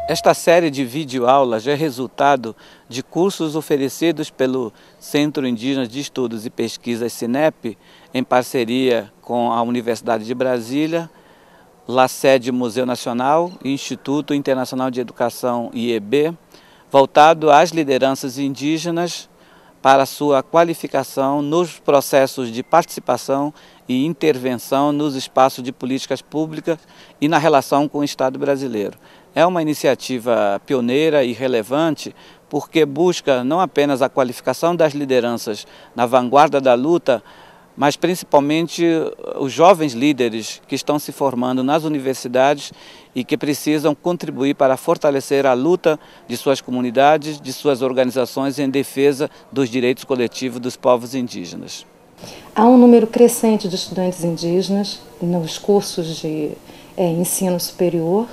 Esta série de videoaulas é resultado de cursos oferecidos pelo Centro Indígena de Estudos e Pesquisas CINEP, em parceria com a Universidade de Brasília, LACED Museu Nacional e Instituto Internacional de Educação IEB, voltado às lideranças indígenas para sua qualificação nos processos de participação e intervenção nos espaços de políticas públicas e na relação com o Estado brasileiro. É uma iniciativa pioneira e relevante porque busca não apenas a qualificação das lideranças na vanguarda da luta, mas principalmente os jovens líderes que estão se formando nas universidades e que precisam contribuir para fortalecer a luta de suas comunidades, de suas organizações em defesa dos direitos coletivos dos povos indígenas. Há um número crescente de estudantes indígenas nos cursos de ensino superior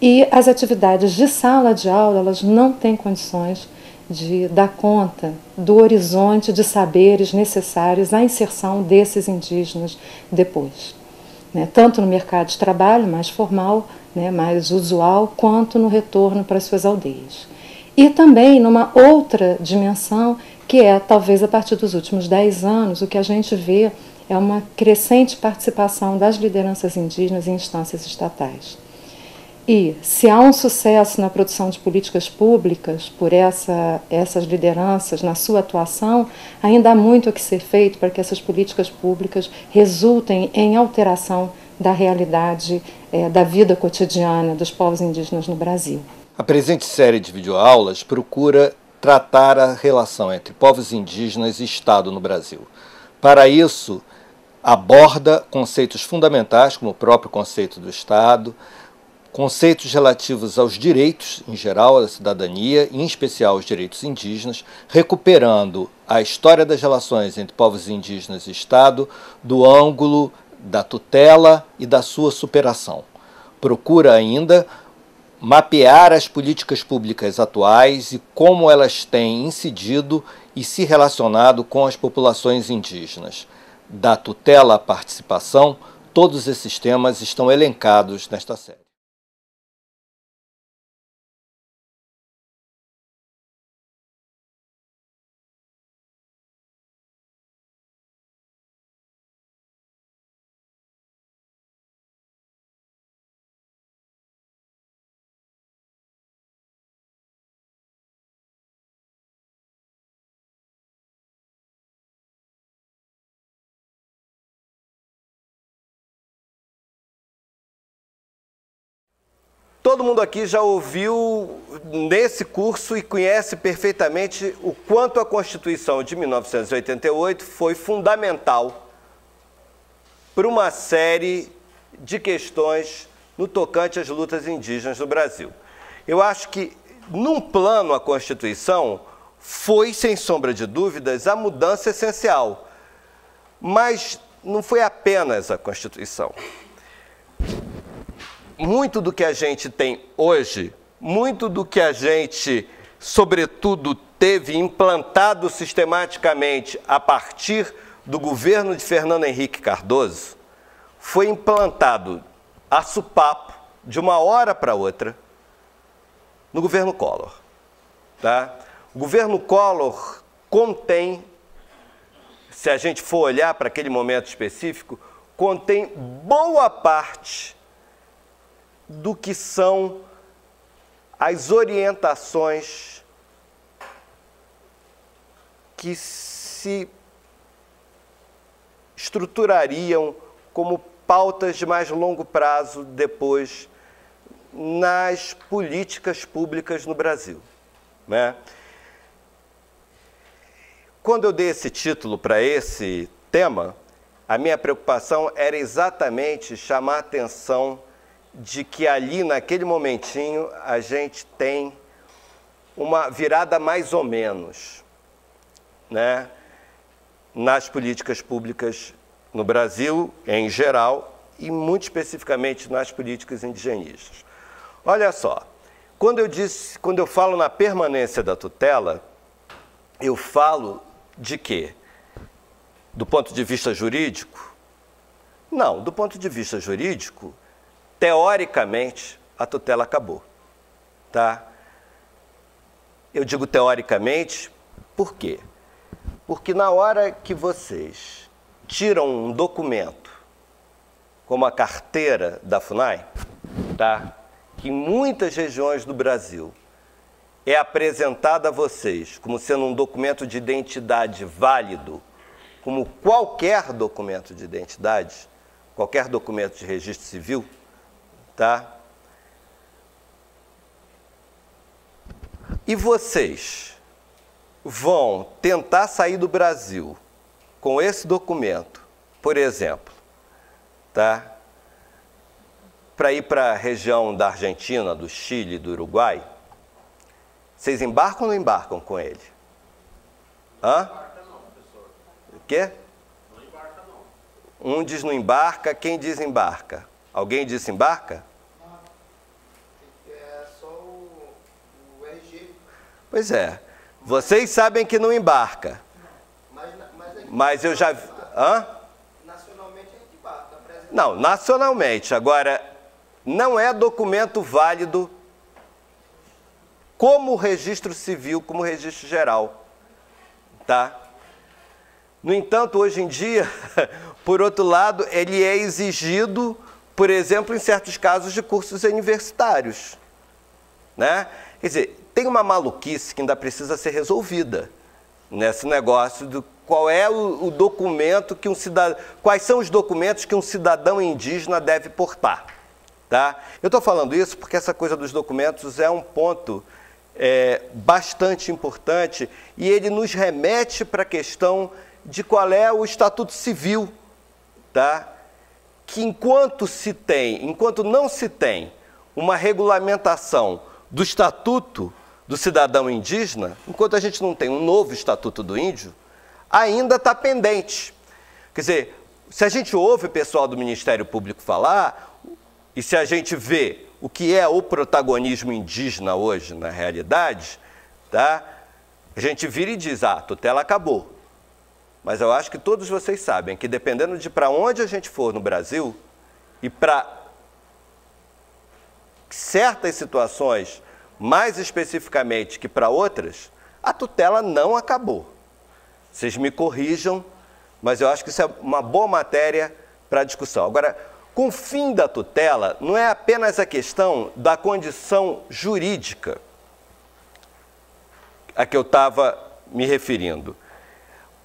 e as atividades de sala de aula elas não têm condições de dar conta do horizonte de saberes necessários à inserção desses indígenas depois, né? Tanto no mercado de trabalho mais formal, né, mais usual, quanto no retorno para suas aldeias. E também numa outra dimensão, que é talvez a partir dos últimos 10 anos, o que a gente vê é uma crescente participação das lideranças indígenas em instâncias estatais. E se há um sucesso na produção de políticas públicas por essas lideranças na sua atuação, ainda há muito a que ser feito para que essas políticas públicas resultem em alteração da realidade da vida cotidiana dos povos indígenas no Brasil. A presente série de videoaulas procura tratar a relação entre povos indígenas e Estado no Brasil. Para isso, aborda conceitos fundamentais, como o próprio conceito do Estado, conceitos relativos aos direitos, em geral, da cidadania, e em especial os direitos indígenas, recuperando a história das relações entre povos indígenas e Estado do ângulo da tutela e da sua superação. Procura ainda mapear as políticas públicas atuais e como elas têm incidido e se relacionado com as populações indígenas. Da tutela à participação, todos esses temas estão elencados nesta série. Todo mundo aqui já ouviu nesse curso e conhece perfeitamente o quanto a Constituição de 1988 foi fundamental para uma série de questões no tocante às lutas indígenas no Brasil. Eu acho que, num plano, a Constituição foi, sem sombra de dúvidas, a mudança essencial. Mas não foi apenas a Constituição. Muito do que a gente tem hoje, muito do que a gente, sobretudo, teve implantado sistematicamente a partir do governo de Fernando Henrique Cardoso, foi implantado a sopapo, de uma hora para outra, no governo Collor. Tá? O governo Collor contém, se a gente for olhar para aquele momento específico, contém boa parte do que são as orientações que se estruturariam como pautas de mais longo prazo depois nas políticas públicas no Brasil, né? Quando eu dei esse título para esse tema, a minha preocupação era exatamente chamar a atenção de que ali, naquele momentinho, a gente tem uma virada mais ou menos, né, nas políticas públicas no Brasil, em geral, e muito especificamente nas políticas indigenistas. Olha só, quando eu falo na permanência da tutela, eu falo de quê? Do ponto de vista jurídico? Não, do ponto de vista jurídico, teoricamente, a tutela acabou. tá? Eu digo teoricamente, por quê? Porque na hora que vocês tiram um documento, como a carteira da FUNAI, tá? Que em muitas regiões do Brasil é apresentado a vocês como sendo um documento de identidade válido, como qualquer documento de identidade, qualquer documento de registro civil, tá? E vocês vão tentar sair do Brasil com esse documento, por exemplo, tá? Para ir para a região da Argentina, do Chile, do Uruguai, vocês embarcam ou não embarcam com ele? Hã? O quê? Não embarca, não. Um diz não embarca, quem diz embarca? Alguém disse embarca? Não. É só o RG. Pois é. Vocês sabem que não embarca. Mas eu já... Hã? Nacionalmente a gente embarca. Não, nacionalmente. Agora, não é documento válido como registro civil, como registro geral, tá? No entanto, hoje em dia, por outro lado, ele é exigido, por exemplo, em certos casos de cursos universitários, né? Quer dizer, tem uma maluquice que ainda precisa ser resolvida nesse negócio do qual é o documento que um cidadão, quais são os documentos que um cidadão indígena deve portar, tá? Eu estou falando isso porque essa coisa dos documentos é um ponto bastante importante e ele nos remete para a questão de qual é o estatuto civil, tá? Que enquanto não se tem uma regulamentação do estatuto do cidadão indígena, enquanto a gente não tem um novo estatuto do índio, ainda está pendente. Quer dizer, se a gente ouve o pessoal do Ministério Público falar, e se a gente vê o que é o protagonismo indígena hoje, na realidade, tá? A gente vira e diz, a tutela acabou. Mas eu acho que todos vocês sabem que dependendo de para onde a gente for no Brasil, e para certas situações, mais especificamente que para outras, a tutela não acabou. Vocês me corrijam, mas eu acho que isso é uma boa matéria para discussão. Agora, com o fim da tutela, não é apenas a questão da condição jurídica a que eu estava me referindo.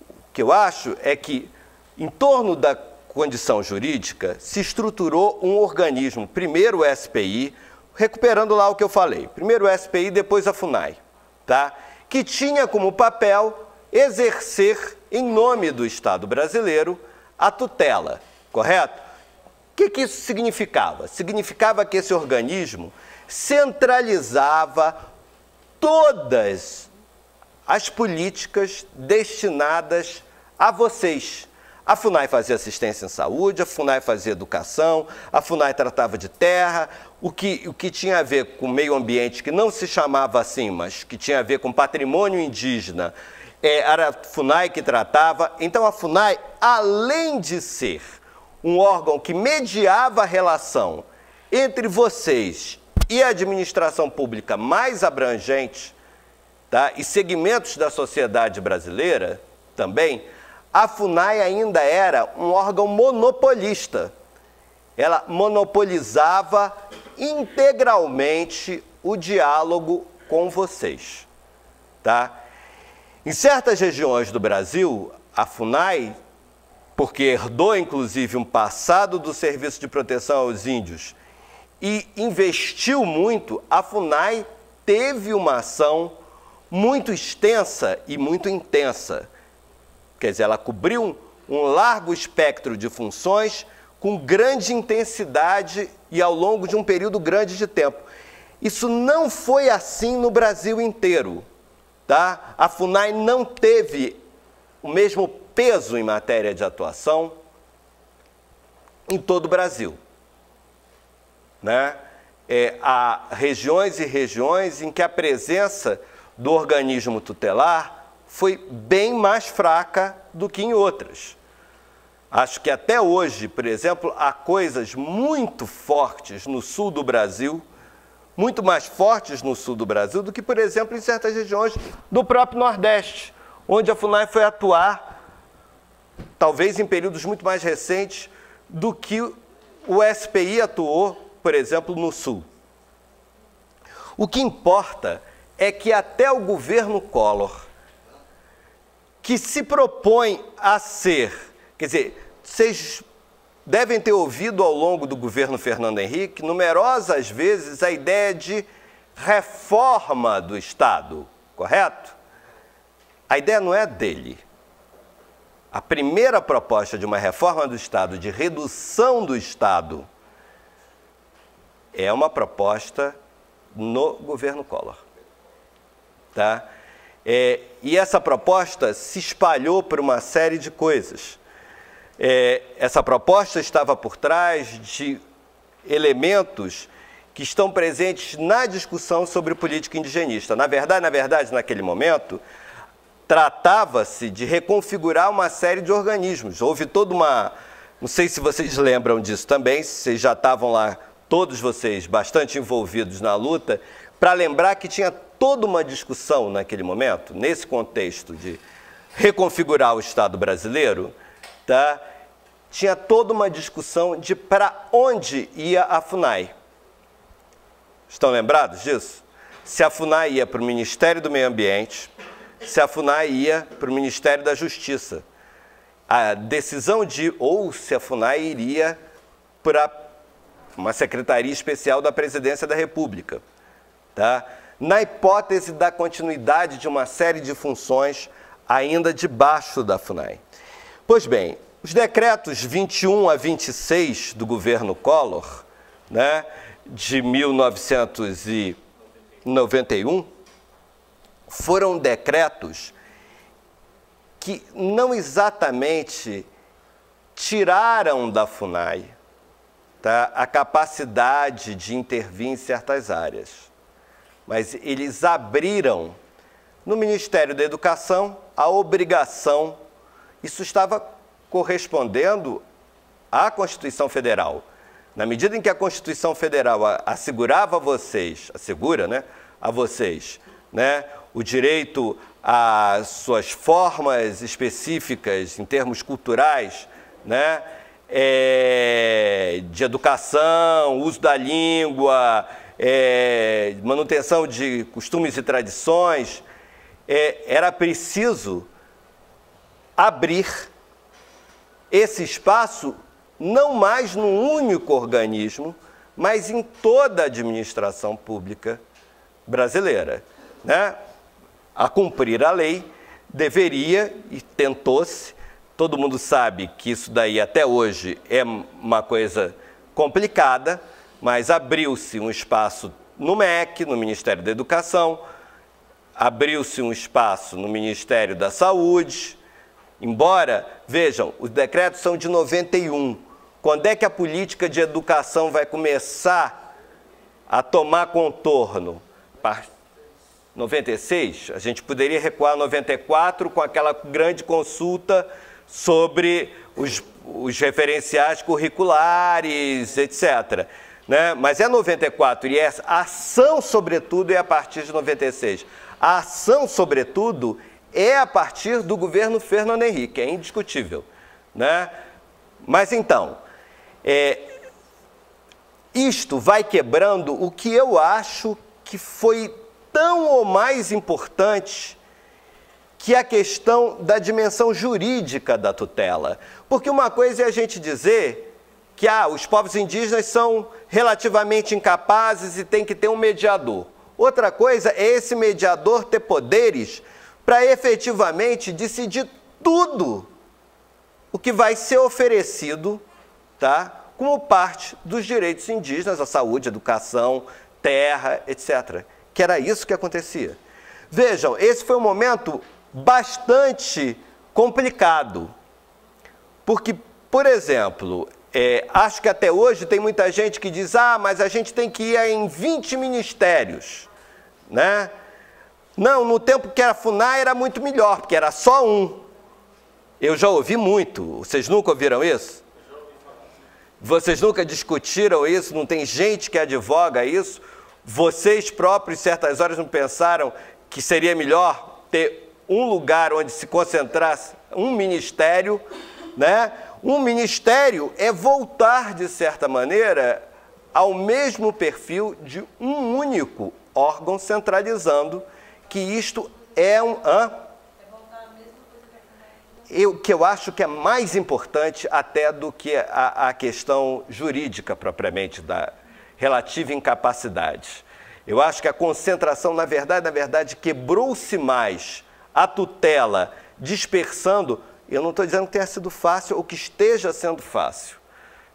O que eu acho é que, em torno da condição jurídica, se estruturou um organismo, primeiro o SPI, recuperando lá o que eu falei, primeiro o SPI, depois a FUNAI, tá? Que tinha como papel exercer, em nome do Estado brasileiro, a tutela, correto? O que isso significava? Significava que esse organismo centralizava todas as políticas destinadas a vocês. A FUNAI fazia assistência em saúde, a FUNAI fazia educação, a FUNAI tratava de terra, o que tinha a ver com meio ambiente, que não se chamava assim, mas que tinha a ver com patrimônio indígena, era a FUNAI que tratava. Então a FUNAI, além de ser um órgão que mediava a relação entre vocês e a administração pública mais abrangente, tá? E segmentos da sociedade brasileira também, a FUNAI ainda era um órgão monopolista. Ela monopolizava integralmente o diálogo com vocês, tá? Em certas regiões do Brasil, a FUNAI, porque herdou inclusive um passado do Serviço de Proteção aos Índios e investiu muito, a FUNAI teve uma ação muito extensa e muito intensa. Quer dizer, ela cobriu um largo espectro de funções com grande intensidade e ao longo de um período grande de tempo. Isso não foi assim no Brasil inteiro, tá? A FUNAI não teve o mesmo peso em matéria de atuação em todo o Brasil, né? Há regiões e regiões em que a presença do organismo tutelar foi bem mais fraca do que em outras. Acho que até hoje, por exemplo, há coisas muito fortes no sul do Brasil, muito mais fortes no sul do Brasil do que, por exemplo, em certas regiões do próprio Nordeste, onde a FUNAI foi atuar, talvez em períodos muito mais recentes, do que o SPI atuou, por exemplo, no sul. O que importa é que até o governo Collor, que se propõe a ser, quer dizer, vocês devem ter ouvido ao longo do governo Fernando Henrique, numerosas vezes, a ideia de reforma do Estado, correto? A ideia não é dele. A primeira proposta de uma reforma do Estado, de redução do Estado, é uma proposta no governo Collor. Tá? E essa proposta se espalhou por uma série de coisas. Essa proposta estava por trás de elementos que estão presentes na discussão sobre política indigenista. Na verdade, naquele momento, tratava-se de reconfigurar uma série de organismos. Houve toda uma... Não sei se vocês lembram disso também, se vocês já estavam lá, todos vocês, bastante envolvidos na luta, para lembrar que tinha toda uma discussão naquele momento, nesse contexto de reconfigurar o Estado brasileiro, tá? Tinha toda uma discussão de para onde ia a FUNAI. Estão lembrados disso? Se a FUNAI ia para o Ministério do Meio Ambiente, se a FUNAI ia para o Ministério da Justiça. A decisão ou se a FUNAI iria para uma Secretaria Especial da Presidência da República. Tá? Na hipótese da continuidade de uma série de funções ainda debaixo da FUNAI. Pois bem, os decretos 21 a 26 do governo Collor, né, de 1991, foram decretos que não exatamente tiraram da FUNAI, tá, a capacidade de intervir em certas áreas, mas eles abriram no Ministério da Educação a obrigação, isso estava correspondendo à Constituição Federal. Na medida em que a Constituição Federal assegurava a vocês, assegura, né, a vocês, né, o direito às suas formas específicas em termos culturais, né, de educação, uso da língua, manutenção de costumes e tradições, era preciso abrir esse espaço não mais num único organismo, mas em toda a administração pública brasileira, né? A cumprir a lei, deveria, e tentou-se, todo mundo sabe que isso daí até hoje é uma coisa complicada, mas abriu-se um espaço no MEC, no Ministério da Educação, abriu-se um espaço no Ministério da Saúde, embora, vejam, os decretos são de 91, quando é que a política de educação vai começar a tomar contorno? 96, a gente poderia recuar 94 com aquela grande consulta sobre os referenciais curriculares, etc. Né? Mas é 94 e a ação, sobretudo, é a partir de 96. A ação, sobretudo, é a partir do governo Fernando Henrique, é indiscutível. Né? Mas então, isto vai quebrando o que eu acho que foi tão ou mais importante que a questão da dimensão jurídica da tutela. Porque uma coisa é a gente dizer que os povos indígenas são relativamente incapazes e tem que ter um mediador. Outra coisa é esse mediador ter poderes para efetivamente decidir tudo o que vai ser oferecido, tá, como parte dos direitos indígenas, a saúde, a educação, terra, etc. Que era isso que acontecia. Vejam, esse foi um momento bastante complicado, porque, por exemplo, acho que até hoje tem muita gente que diz, mas a gente tem que ir em 20 ministérios, né? Não, no tempo que era FUNAI era muito melhor, porque era só um. Eu já ouvi muito, vocês nunca ouviram isso? Vocês nunca discutiram isso? Não tem gente que advoga isso? Vocês próprios, certas horas, não pensaram que seria melhor ter um lugar onde se concentrasse um ministério, né? Um ministério é voltar, de certa maneira, ao mesmo perfil de um único órgão, centralizando que isto é um... que eu acho que é mais importante até do que a questão jurídica propriamente da relativa incapacidade. Eu acho que a concentração, na verdade, quebrou-se mais a tutela, dispersando. Eu não estou dizendo que tenha sido fácil ou que esteja sendo fácil,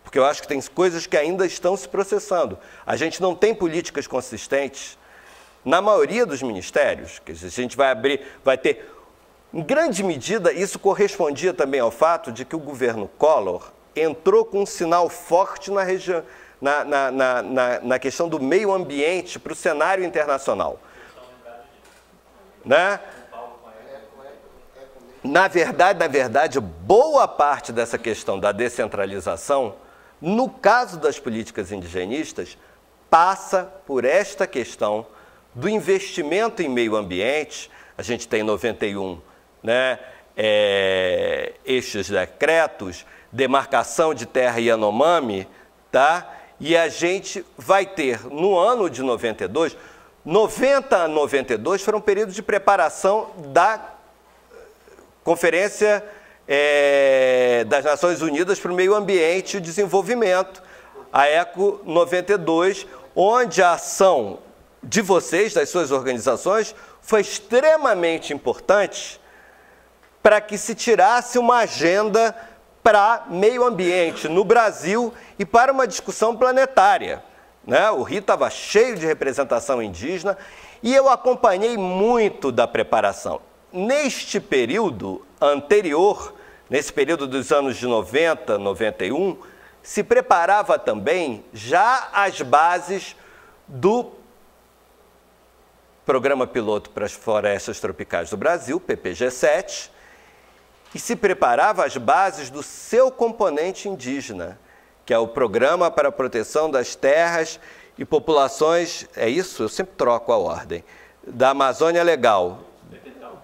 porque eu acho que tem coisas que ainda estão se processando. A gente não tem políticas consistentes na maioria dos ministérios, que a gente vai ter... Em grande medida, isso correspondia também ao fato de que o governo Collor entrou com um sinal forte na região, na questão do meio ambiente para o cenário internacional. Né? Na verdade, boa parte dessa questão da descentralização, no caso das políticas indigenistas, passa por esta questão do investimento em meio ambiente. A gente tem 91, né, estes decretos, demarcação de terra Yanomami, tá? E a gente vai ter, no ano de 92, 90 a 92 foram períodos de preparação da Conferência das Nações Unidas para o Meio Ambiente e o Desenvolvimento, a ECO 92, onde a ação de vocês, das suas organizações, foi extremamente importante para que se tirasse uma agenda para meio ambiente no Brasil e para uma discussão planetária, né? O Rio estava cheio de representação indígena e eu acompanhei muito da preparação. Neste período anterior, nesse período dos anos de 90, 91, se preparava também já as bases do Programa Piloto para as Florestas Tropicais do Brasil, PPG-7, e se preparava as bases do seu componente indígena, que é o Programa para a Proteção das Terras e Populações, é isso? Eu sempre troco a ordem, da Amazônia Legal.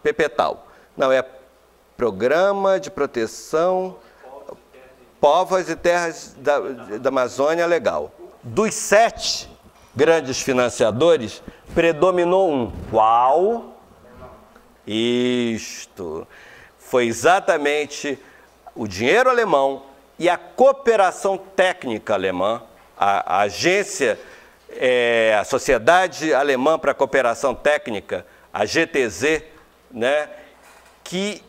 PPTAL. Não, é Programa de Proteção Povos e Terras da Amazônia Legal. Dos 7 grandes financiadores, predominou um. Qual? Isto. Foi exatamente o dinheiro alemão e a cooperação técnica alemã, a agência, a Sociedade Alemã para a Cooperação Técnica, a GTZ, né, que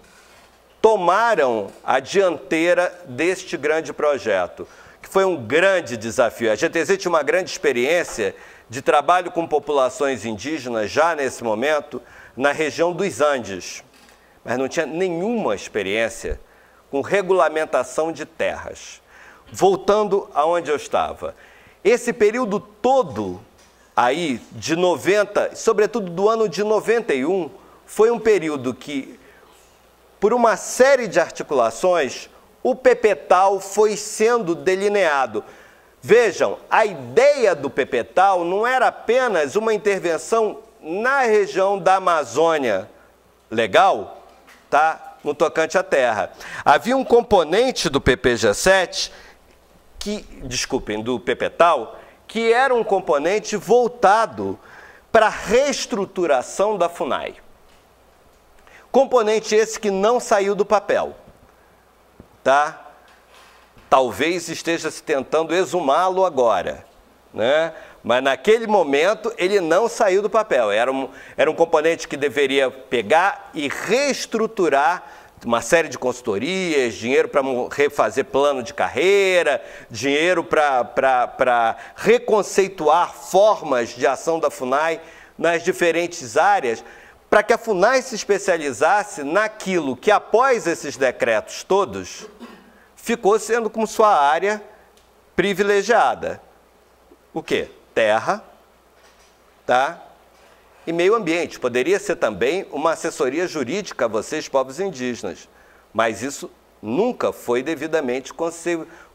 tomaram a dianteira deste grande projeto, que foi um grande desafio. A GTZ tinha uma grande experiência de trabalho com populações indígenas já nesse momento na região dos Andes, mas não tinha nenhuma experiência com regulamentação de terras. Voltando aonde eu estava, esse período todo aí de 90, sobretudo do ano de 91, foi um período que, por uma série de articulações, o PPTAL foi sendo delineado. Vejam, a ideia do PPTAL não era apenas uma intervenção na região da Amazônia Legal, tá? No tocante à terra. Havia um componente do PPG-7, do PPTAL, que era um componente voltado para a reestruturação da FUNAI. Componente esse que não saiu do papel, tá? Talvez esteja se tentando exumá-lo agora, né? Mas naquele momento ele não saiu do papel. Era um componente que deveria pegar e reestruturar uma série de consultorias, dinheiro para refazer plano de carreira, dinheiro para reconceituar formas de ação da FUNAI nas diferentes áreas, para que a FUNAI se especializasse naquilo que, após esses decretos todos, ficou sendo como sua área privilegiada. O quê? Terra, tá? E meio ambiente. Poderia ser também uma assessoria jurídica a vocês, povos indígenas, mas isso nunca foi devidamente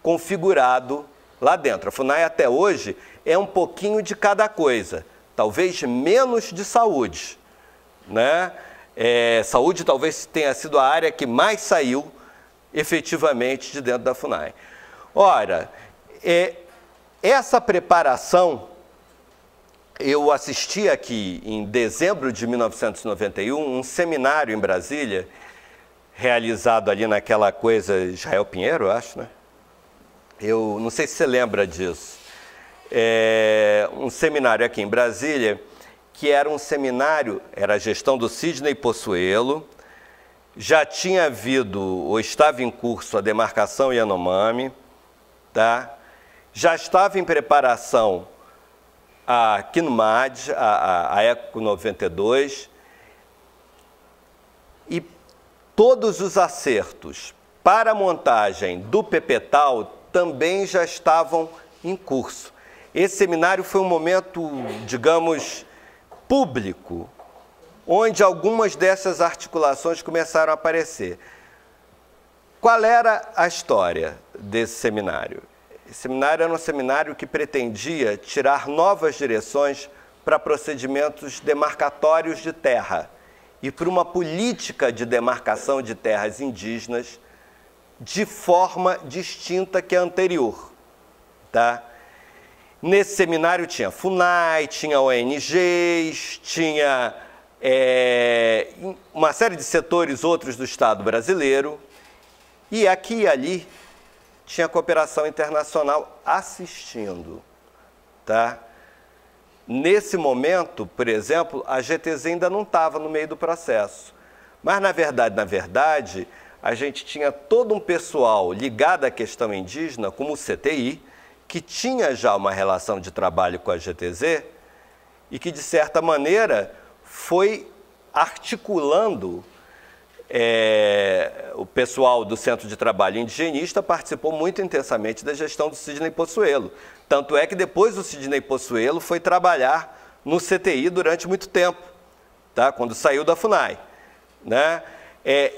configurado lá dentro. A FUNAI até hoje é um pouquinho de cada coisa. talvez menos de saúde, né? Saúde talvez tenha sido a área que mais saiu efetivamente de dentro da FUNAI. Ora, essa preparação, eu assisti aqui em dezembro de 1991 um seminário em Brasília, realizado ali naquela coisa Israel Pinheiro, eu acho, né? Eu não sei se você lembra disso. Um seminário aqui em Brasília, que era um seminário, era a gestão do Sidney Possuelo, já tinha havido, ou estava em curso, a demarcação Yanomami, tá? Já estava em preparação a KINUMAD, a ECO 92, e todos os acertos para a montagem do PPTAL também já estavam em curso. Esse seminário foi um momento, digamos, público, onde algumas dessas articulações começaram a aparecer. Qual era a história desse seminário? Esse seminário era um seminário que pretendia tirar novas direções para procedimentos demarcatórios de terra e para uma política de demarcação de terras indígenas de forma distinta que a anterior, tá? Nesse seminário tinha FUNAI, tinha ONGs, tinha uma série de setores outros do Estado brasileiro, e aqui e ali tinha cooperação internacional assistindo, tá? Nesse momento, por exemplo, a GTZ ainda não estava no meio do processo, mas na verdade, a gente tinha todo um pessoal ligado à questão indígena, como o CTI, que tinha já uma relação de trabalho com a GTZ e que, de certa maneira, foi articulando. O pessoal do Centro de Trabalho Indigenista participou muito intensamente da gestão do Sidney Possuelo. Tanto é que depois o Sidney Possuelo foi trabalhar no CTI durante muito tempo, tá? Quando saiu da FUNAI, né?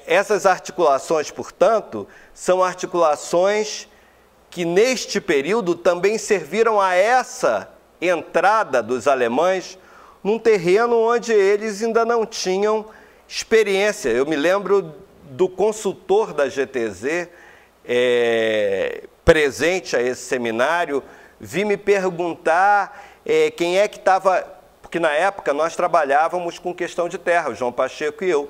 Essas articulações, portanto, são articulações que neste período também serviram a essa entrada dos alemães num terreno onde eles ainda não tinham experiência. Eu me lembro do consultor da GTZ, presente a esse seminário, vi me perguntar quem é que estava, porque na época nós trabalhávamos com questão de terra, o João Pacheco e eu,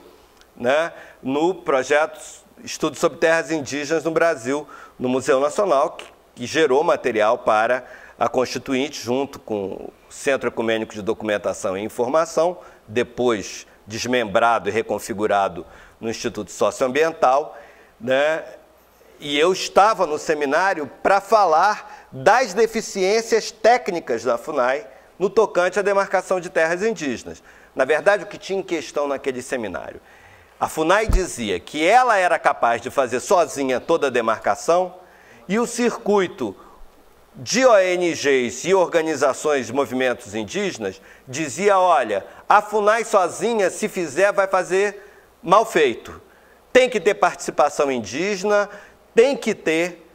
né, no projeto Estudo sobre Terras Indígenas no Brasil, no Museu Nacional, que gerou material para a Constituinte, junto com o Centro Ecumênico de Documentação e Informação, depois desmembrado e reconfigurado no Instituto Socioambiental, né? E eu estava no seminário para falar das deficiências técnicas da FUNAI no tocante à demarcação de terras indígenas. Na verdade, o que tinha em questão naquele seminário? A FUNAI dizia que ela era capaz de fazer sozinha toda a demarcação e o circuito de ONGs e organizações de movimentos indígenas dizia, olha, a FUNAI sozinha, se fizer, vai fazer mal feito. Tem que ter participação indígena, tem que ter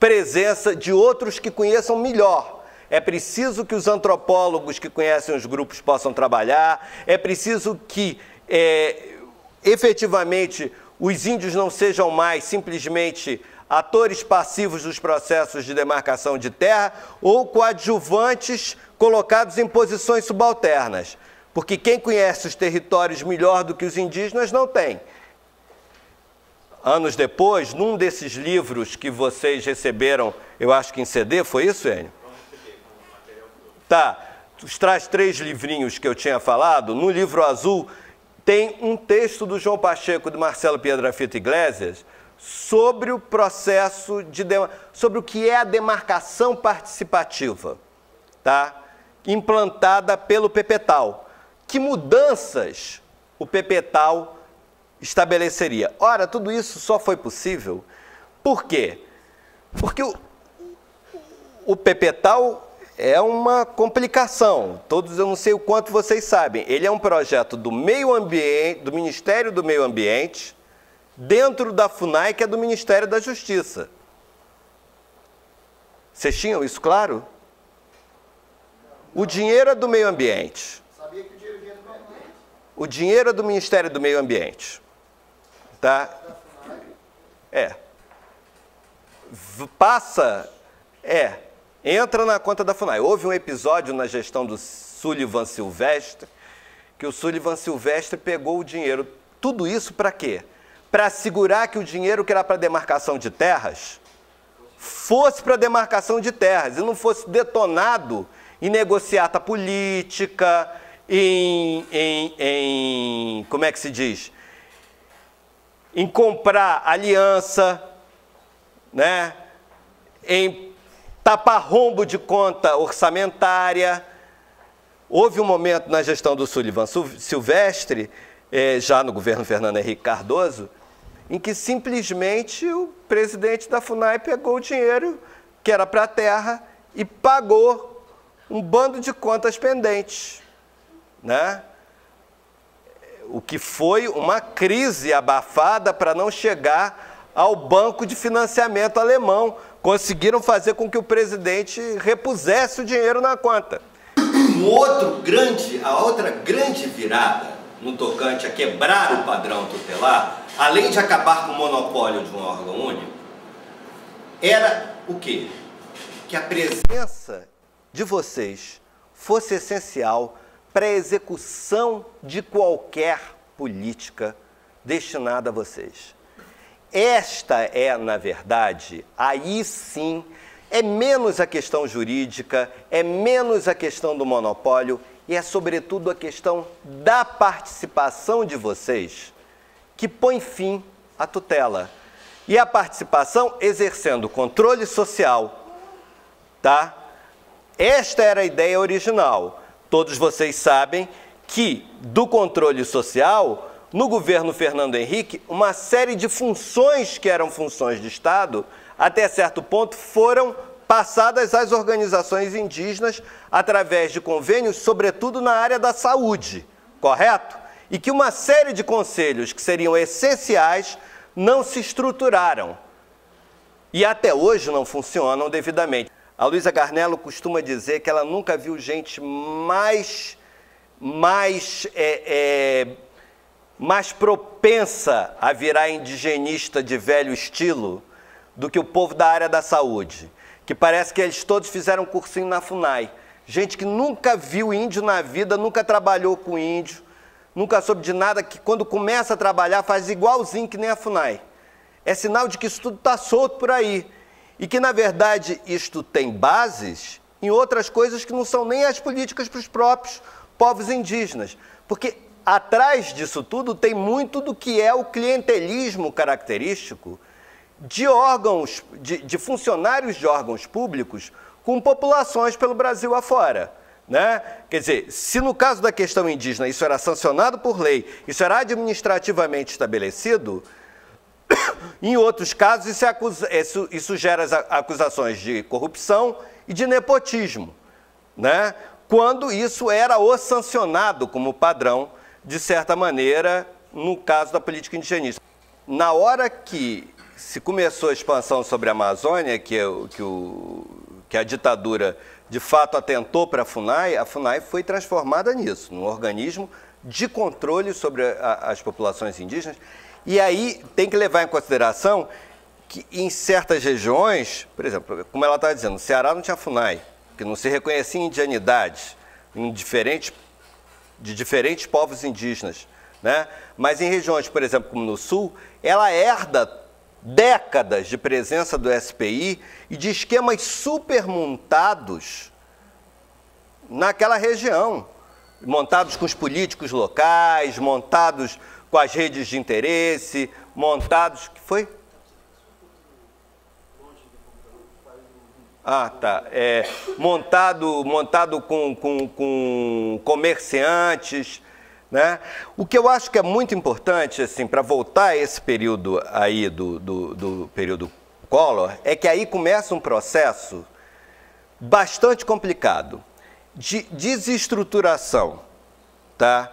presença de outros que conheçam melhor. É preciso que os antropólogos que conhecem os grupos possam trabalhar, é preciso que efetivamente os índios não sejam mais simplesmente atores passivos dos processos de demarcação de terra ou coadjuvantes colocados em posições subalternas, porque quem conhece os territórios melhor do que os indígenas não tem. Anos depois, num desses livros que vocês receberam, eu acho que em CD, foi isso, Enio? Tá, traz 3 livrinhos que eu tinha falado. No livro azul tem um texto do João Pacheco e do Marcelo Piedrafita Iglesias sobre o processo sobre o que é a demarcação participativa, tá? Implantada pelo PPTAL. Que mudanças o PPTAL estabeleceria? Ora, tudo isso só foi possível. Por quê? Porque o PPTAL é uma complicação. Todos, eu não sei o quanto vocês sabem. Ele é um projeto do meio ambiente, do Ministério do Meio Ambiente, dentro da FUNAI, que é do Ministério da Justiça. Vocês tinham isso claro? O dinheiro é do meio ambiente. Sabia que o dinheiro vinha do meio ambiente? O dinheiro é do Ministério do Meio Ambiente. Tá? É. Entra na conta da FUNAI. Houve um episódio na gestão do Sullivan Silvestre, que o Sullivan Silvestre pegou o dinheiro. Tudo isso para quê? Para assegurar que o dinheiro que era para demarcação de terras fosse para demarcação de terras e não fosse detonado em negociata política, como é que se diz? Em comprar aliança, né? Em tapar rombo de conta orçamentária. Houve um momento na gestão do Sullivan Silvestre, já no governo Fernando Henrique Cardoso, em que simplesmente o presidente da FUNAI pegou o dinheiro que era para a terra e pagou um bando de contas pendentes, né? O que foi uma crise abafada para não chegar ao banco de financiamento alemão. Conseguiram fazer com que o presidente repusesse o dinheiro na conta. A outra grande virada no tocante a quebrar o padrão tutelar, além de acabar com o monopólio de um órgão único, era o quê? Que a presença de vocês fosse essencial para a execução de qualquer política destinada a vocês. Esta é, na verdade, aí sim, é menos a questão jurídica, é menos a questão do monopólio e é, sobretudo, a questão da participação de vocês que põe fim à tutela. E a participação exercendo controle social, tá? Esta era a ideia original. Todos vocês sabem que, do controle social, no governo Fernando Henrique, uma série de funções que eram funções de Estado, até certo ponto, foram passadas às organizações indígenas através de convênios, sobretudo na área da saúde, correto? E que uma série de conselhos que seriam essenciais não se estruturaram e até hoje não funcionam devidamente. A Luísa Garnello costuma dizer que ela nunca viu gente mais propensa a virar indigenista de velho estilo do que o povo da área da saúde, que parece que eles todos fizeram cursinho na FUNAI. Gente que nunca viu índio na vida, nunca trabalhou com índio, nunca soube de nada, que quando começa a trabalhar faz igualzinho que nem a FUNAI. É sinal de que isso tudo está solto por aí. E que, na verdade, isto tem bases em outras coisas que não são nem as políticas para os próprios povos indígenas. Porque atrás disso tudo tem muito do que é o clientelismo característico de órgãos, de funcionários de órgãos públicos com populações pelo Brasil afora, né? Quer dizer, se no caso da questão indígena isso era sancionado por lei, isso era administrativamente estabelecido, em outros casos isso gera acusações de corrupção e de nepotismo, né? Quando isso era o sancionado como padrão, de certa maneira, no caso da política indigenista. Na hora que se começou a expansão sobre a Amazônia, que a ditadura de fato atentou para a FUNAI foi transformada nisso, num organismo de controle sobre as populações indígenas. E aí tem que levar em consideração que em certas regiões, por exemplo, como ela está dizendo, no Ceará não tinha FUNAI, que não se reconhecia indianidade de diferentes povos indígenas, né? Mas em regiões, por exemplo, como no Sul, ela herda décadas de presença do SPI e de esquemas super montados naquela região, montados com os políticos locais, montados com as redes de interesse, montados... que foi? Ah, tá. Montado com comerciantes, né? O que eu acho que é muito importante, assim, para voltar a esse período aí do período Collor, é que aí começa um processo bastante complicado de desestruturação, tá?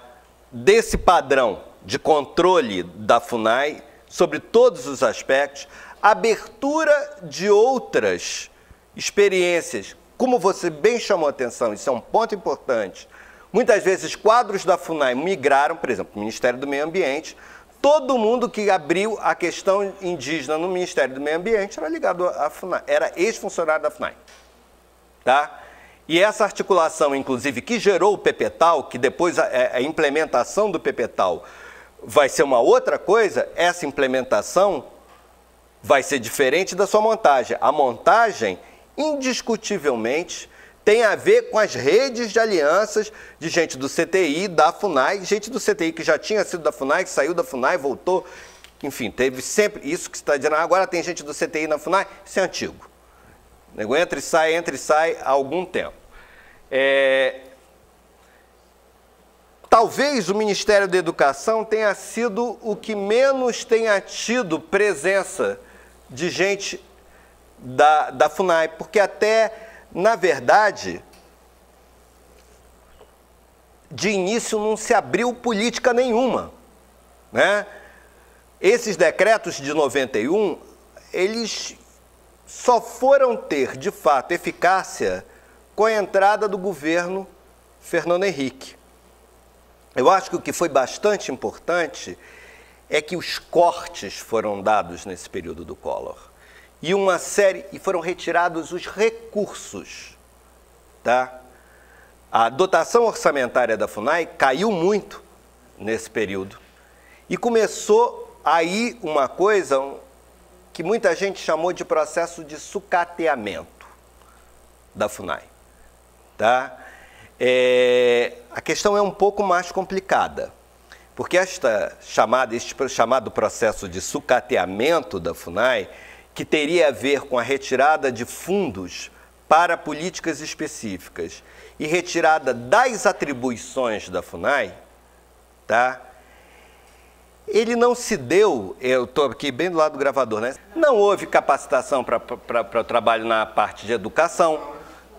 Desse padrão de controle da FUNAI sobre todos os aspectos, abertura de outras experiências, como você bem chamou a atenção, isso é um ponto importante, muitas vezes quadros da FUNAI migraram, por exemplo, para o Ministério do Meio Ambiente. Todo mundo que abriu a questão indígena no Ministério do Meio Ambiente era ligado à FUNAI, era ex-funcionário da FUNAI. Tá? E essa articulação, inclusive, que gerou o PPTAL, que depois a implementação do PPTAL vai ser uma outra coisa, essa implementação vai ser diferente da sua montagem. A montagem, indiscutivelmente, tem a ver com as redes de alianças de gente do CTI, da FUNAI, gente do CTI que já tinha sido da FUNAI, que saiu da FUNAI, voltou, enfim, teve sempre isso que você está dizendo, agora tem gente do CTI na FUNAI, isso é antigo. Entra e sai há algum tempo. Talvez o Ministério da Educação tenha sido o que menos tenha tido presença de gente da FUNAI, porque até, na verdade, de início não se abriu política nenhuma, né? Esses decretos de 91, eles só foram ter, de fato, eficácia com a entrada do governo Fernando Henrique. Eu acho que o que foi bastante importante é que os cortes foram dados nesse período do Collor. E foram retirados os recursos. Tá? A dotação orçamentária da FUNAI caiu muito nesse período. E começou aí uma coisa que muita gente chamou de processo de sucateamento da FUNAI. Tá? A questão é um pouco mais complicada, porque este chamado processo de sucateamento da FUNAI, que teria a ver com a retirada de fundos para políticas específicas e retirada das atribuições da FUNAI, tá? Ele não se deu, eu estou aqui bem do lado do gravador, né? Não houve capacitação para o trabalho na parte de educação,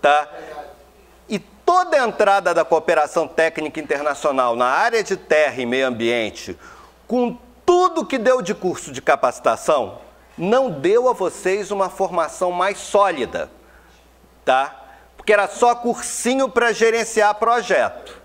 tá? E toda a entrada da cooperação técnica internacional na área de terra e meio ambiente, com tudo que deu de curso de capacitação, não deu a vocês uma formação mais sólida, tá? Porque era só cursinho para gerenciar projeto,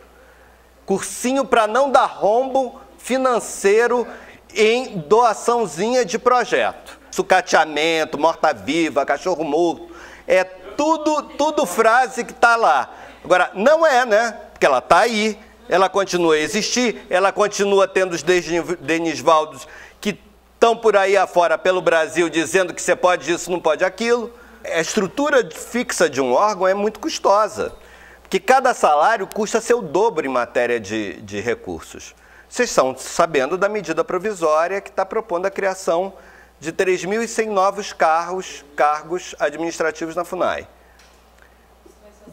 cursinho para não dar rombo financeiro em doaçãozinha de projeto. Sucateamento, morta-viva, cachorro morto, é tudo frase que está lá. Agora, não é, né? Porque ela está aí, ela continua a existir, ela continua tendo os Denisvaldos que estão por aí afora pelo Brasil dizendo que você pode isso, não pode aquilo. A estrutura fixa de um órgão é muito custosa, porque cada salário custa seu dobro em matéria de recursos. Vocês estão sabendo da medida provisória que está propondo a criação de 3.100 novos cargos administrativos na FUNAI,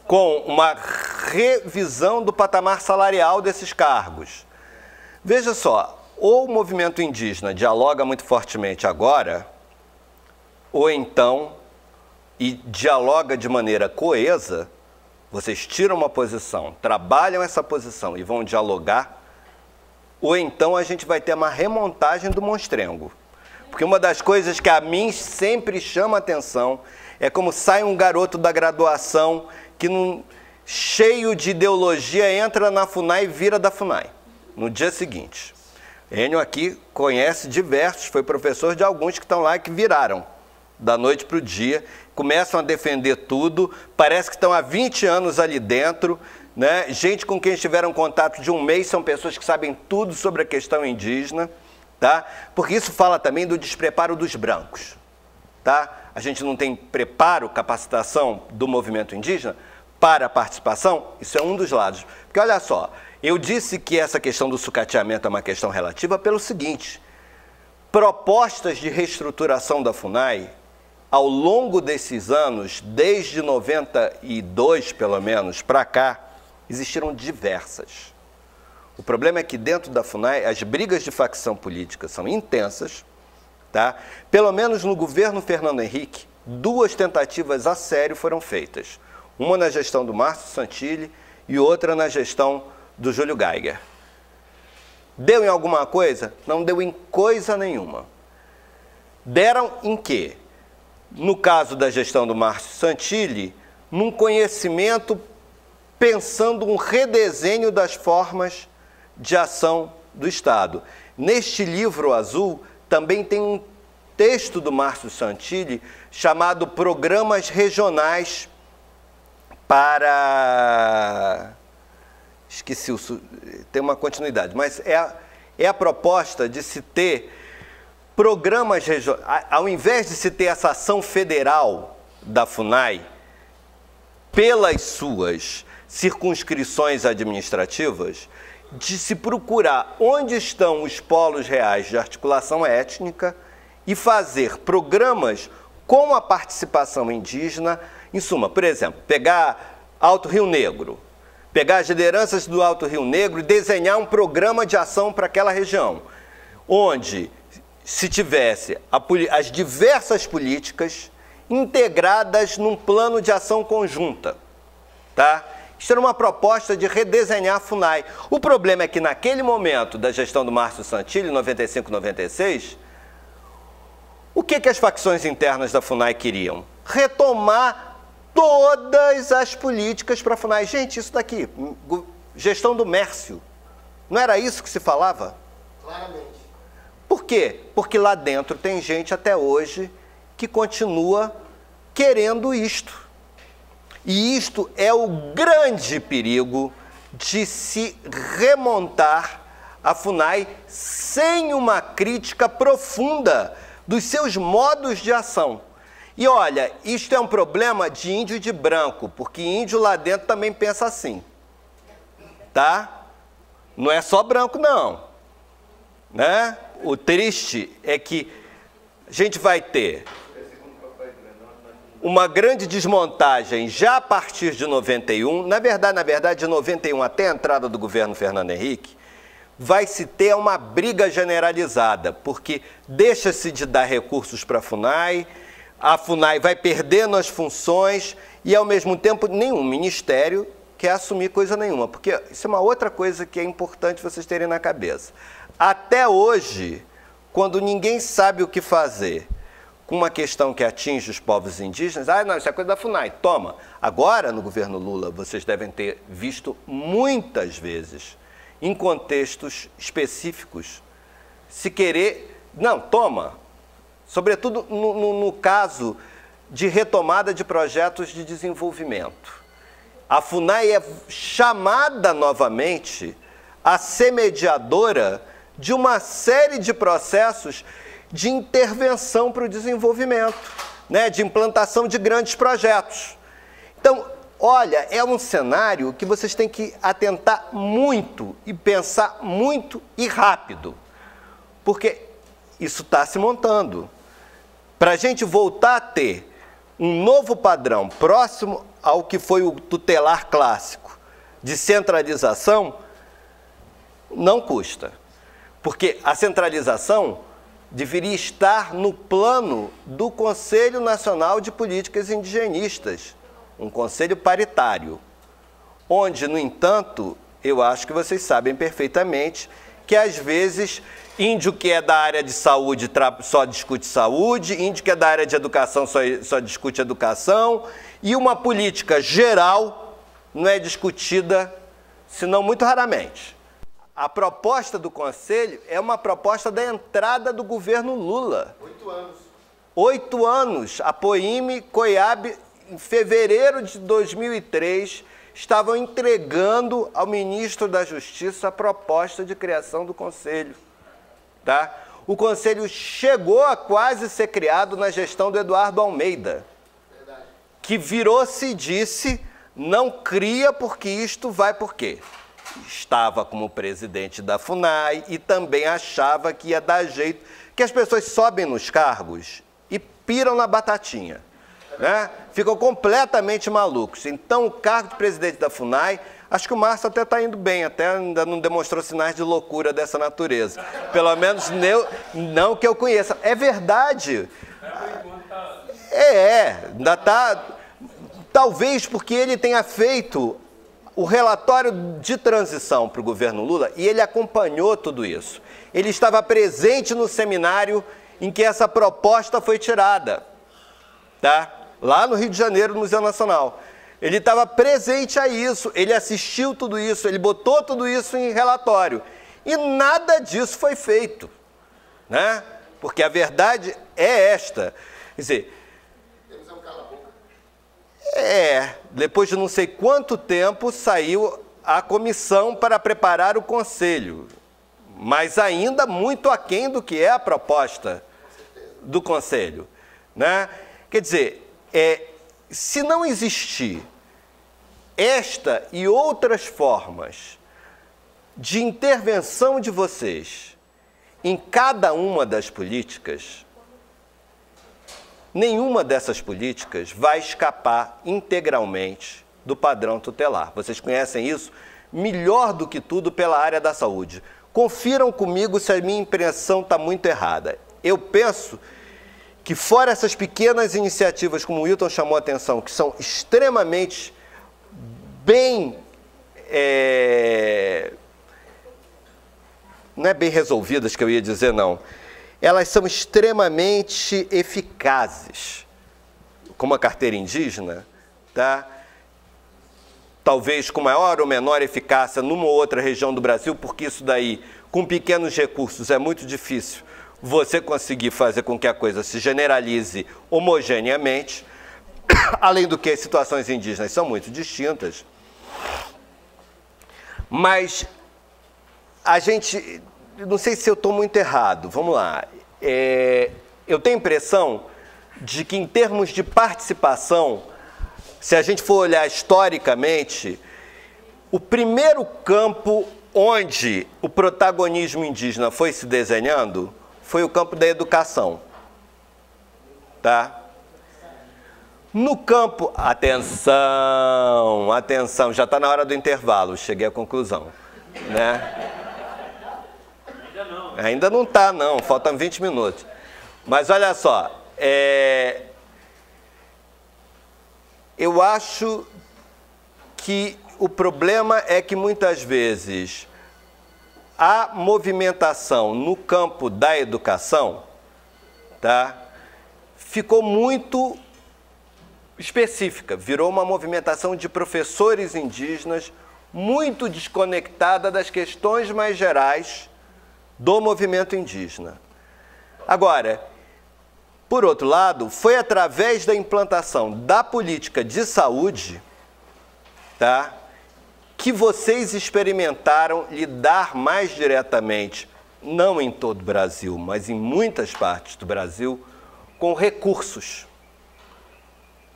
com uma revisão do patamar salarial desses cargos. Veja só, ou o movimento indígena dialoga muito fortemente agora, ou então, e dialoga de maneira coesa, vocês tiram uma posição, trabalham essa posição e vão dialogar, ou então a gente vai ter uma remontagem do monstrengo. Porque uma das coisas que a mim sempre chama atenção é como sai um garoto da graduação que, cheio de ideologia, entra na FUNAI e vira da FUNAI no dia seguinte. Enio aqui conhece diversos, foi professor de alguns que estão lá e que viraram da noite para o dia, começam a defender tudo, parece que estão há 20 anos ali dentro, né? Gente com quem tiveram contato de um mês são pessoas que sabem tudo sobre a questão indígena, tá? Porque isso fala também do despreparo dos brancos, tá? A gente não tem preparo, capacitação do movimento indígena para a participação, isso é um dos lados. Porque olha só, eu disse que essa questão do sucateamento é uma questão relativa pelo seguinte: propostas de reestruturação da FUNAI, ao longo desses anos, desde 92 pelo menos para cá, existiram diversas. O problema é que dentro da FUNAI as brigas de facção política são intensas, tá? Pelo menos no governo Fernando Henrique, 2 tentativas a sério foram feitas. Uma na gestão do Márcio Santilli e outra na gestão do Júlio Geiger. Deu em alguma coisa? Não deu em coisa nenhuma. Deram em quê? No caso da gestão do Márcio Santilli, num conhecimento pensando um redesenho das formas de ação do Estado. Neste livro azul também tem um texto do Márcio Santilli chamado Programas Regionais para... Esqueci, tem uma continuidade, mas é a proposta de se ter programas regionais, ao invés de se ter essa ação federal da FUNAI, pelas suas circunscrições administrativas, de se procurar onde estão os polos reais de articulação étnica e fazer programas com a participação indígena. Em suma, por exemplo, pegar Alto Rio Negro, pegar as lideranças do Alto Rio Negro e desenhar um programa de ação para aquela região, onde se tivesse as diversas políticas integradas num plano de ação conjunta, tá? Isso era uma proposta de redesenhar a FUNAI. O problema é que naquele momento da gestão do Márcio Santilli, 95-96, o que as facções internas da FUNAI queriam? Retomar todas as políticas para a FUNAI. Gente, isso daqui, gestão do Mércio, não era isso que se falava? Claramente. Por quê? Porque lá dentro tem gente até hoje que continua querendo isto. E isto é o grande perigo de se remontar a FUNAI sem uma crítica profunda dos seus modos de ação. E olha, isto é um problema de índio e de branco, porque índio lá dentro também pensa assim, tá? Não é só branco, não, né? O triste é que a gente vai ter uma grande desmontagem já a partir de 91, na verdade de 91 até a entrada do governo Fernando Henrique, vai se ter uma briga generalizada, porque deixa-se de dar recursos para a FUNAI vai perdendo as funções e, ao mesmo tempo, nenhum ministério quer assumir coisa nenhuma, porque isso é uma outra coisa que é importante vocês terem na cabeça. Até hoje, quando ninguém sabe o que fazer com uma questão que atinge os povos indígenas, não, isso é coisa da FUNAI, toma. Agora, no governo Lula, vocês devem ter visto muitas vezes, em contextos específicos, se querer, não, toma, sobretudo no caso de retomada de projetos de desenvolvimento. A FUNAI é chamada novamente a ser mediadora de uma série de processos de intervenção para o desenvolvimento, né, de implantação de grandes projetos. Então, olha, é um cenário que vocês têm que atentar muito e pensar muito e rápido, porque isso está se montando. Para a gente voltar a ter um novo padrão próximo ao que foi o tutelar clássico de centralização, não custa. Porque a centralização deveria estar no plano do Conselho Nacional de Políticas Indigenistas, um conselho paritário, onde, no entanto, eu acho que vocês sabem perfeitamente que, às vezes, índio que é da área de saúde só discute saúde, índio que é da área de educação só discute educação, e uma política geral não é discutida, senão muito raramente. A proposta do Conselho é uma proposta da entrada do governo Lula. 8 anos. 8 anos. A Poime, Coiabe, em fevereiro de 2003, estavam entregando ao ministro da Justiça a proposta de criação do Conselho. Tá? O Conselho chegou a quase ser criado na gestão do Eduardo Almeida, que virou-se e disse, não cria porque isto vai por quê? Estava como presidente da FUNAI e também achava que ia dar jeito, que as pessoas sobem nos cargos e piram na batatinha, né? Ficam completamente malucos. Então, o cargo de presidente da FUNAI, acho que o Márcio até está indo bem, até ainda não demonstrou sinais de loucura dessa natureza. Pelo menos não que eu conheça. É verdade. Ainda está... Talvez porque ele tenha feito o relatório de transição para o governo Lula e ele acompanhou tudo isso. Ele estava presente no seminário em que essa proposta foi tirada, tá? Lá no Rio de Janeiro, no Museu Nacional. Ele estava presente a isso, ele assistiu tudo isso, ele botou tudo isso em relatório. E nada disso foi feito, né? Porque a verdade é esta. Quer dizer, depois de não sei quanto tempo saiu a comissão para preparar o conselho, mas ainda muito aquém do que é a proposta do conselho, né? Quer dizer, se não existir esta e outras formas de intervenção de vocês em cada uma das políticas, nenhuma dessas políticas vai escapar integralmente do padrão tutelar. Vocês conhecem isso melhor do que tudo pela área da saúde. Confiram comigo se a minha impressão está muito errada. Eu penso que, fora essas pequenas iniciativas, como o Wilton chamou a atenção, que são extremamente bem... não é bem resolvidas que eu ia dizer, não. Elas são extremamente eficazes, como a carteira indígena, tá? Talvez com maior ou menor eficácia numa ou outra região do Brasil, porque isso daí, com pequenos recursos, é muito difícil você conseguir fazer com que a coisa se generalize homogeneamente, além do que as situações indígenas são muito distintas. Mas a gente, não sei se eu estou muito errado, vamos lá. Eu tenho a impressão de que, em termos de participação, se a gente for olhar historicamente, o primeiro campo onde o protagonismo indígena foi se desenhando foi o campo da educação, tá? No campo... Atenção, atenção, já está na hora do intervalo, cheguei à conclusão, né? Ainda não está, não, faltam 20 minutos. Mas olha só, eu acho que o problema é que muitas vezes a movimentação no campo da educação, tá, ficou muito específica, virou uma movimentação de professores indígenas muito desconectada das questões mais gerais do movimento indígena. Agora, por outro lado, foi através da implantação da política de saúde, tá, que vocês experimentaram lidar mais diretamente, não em todo o Brasil, mas em muitas partes do Brasil, com recursos,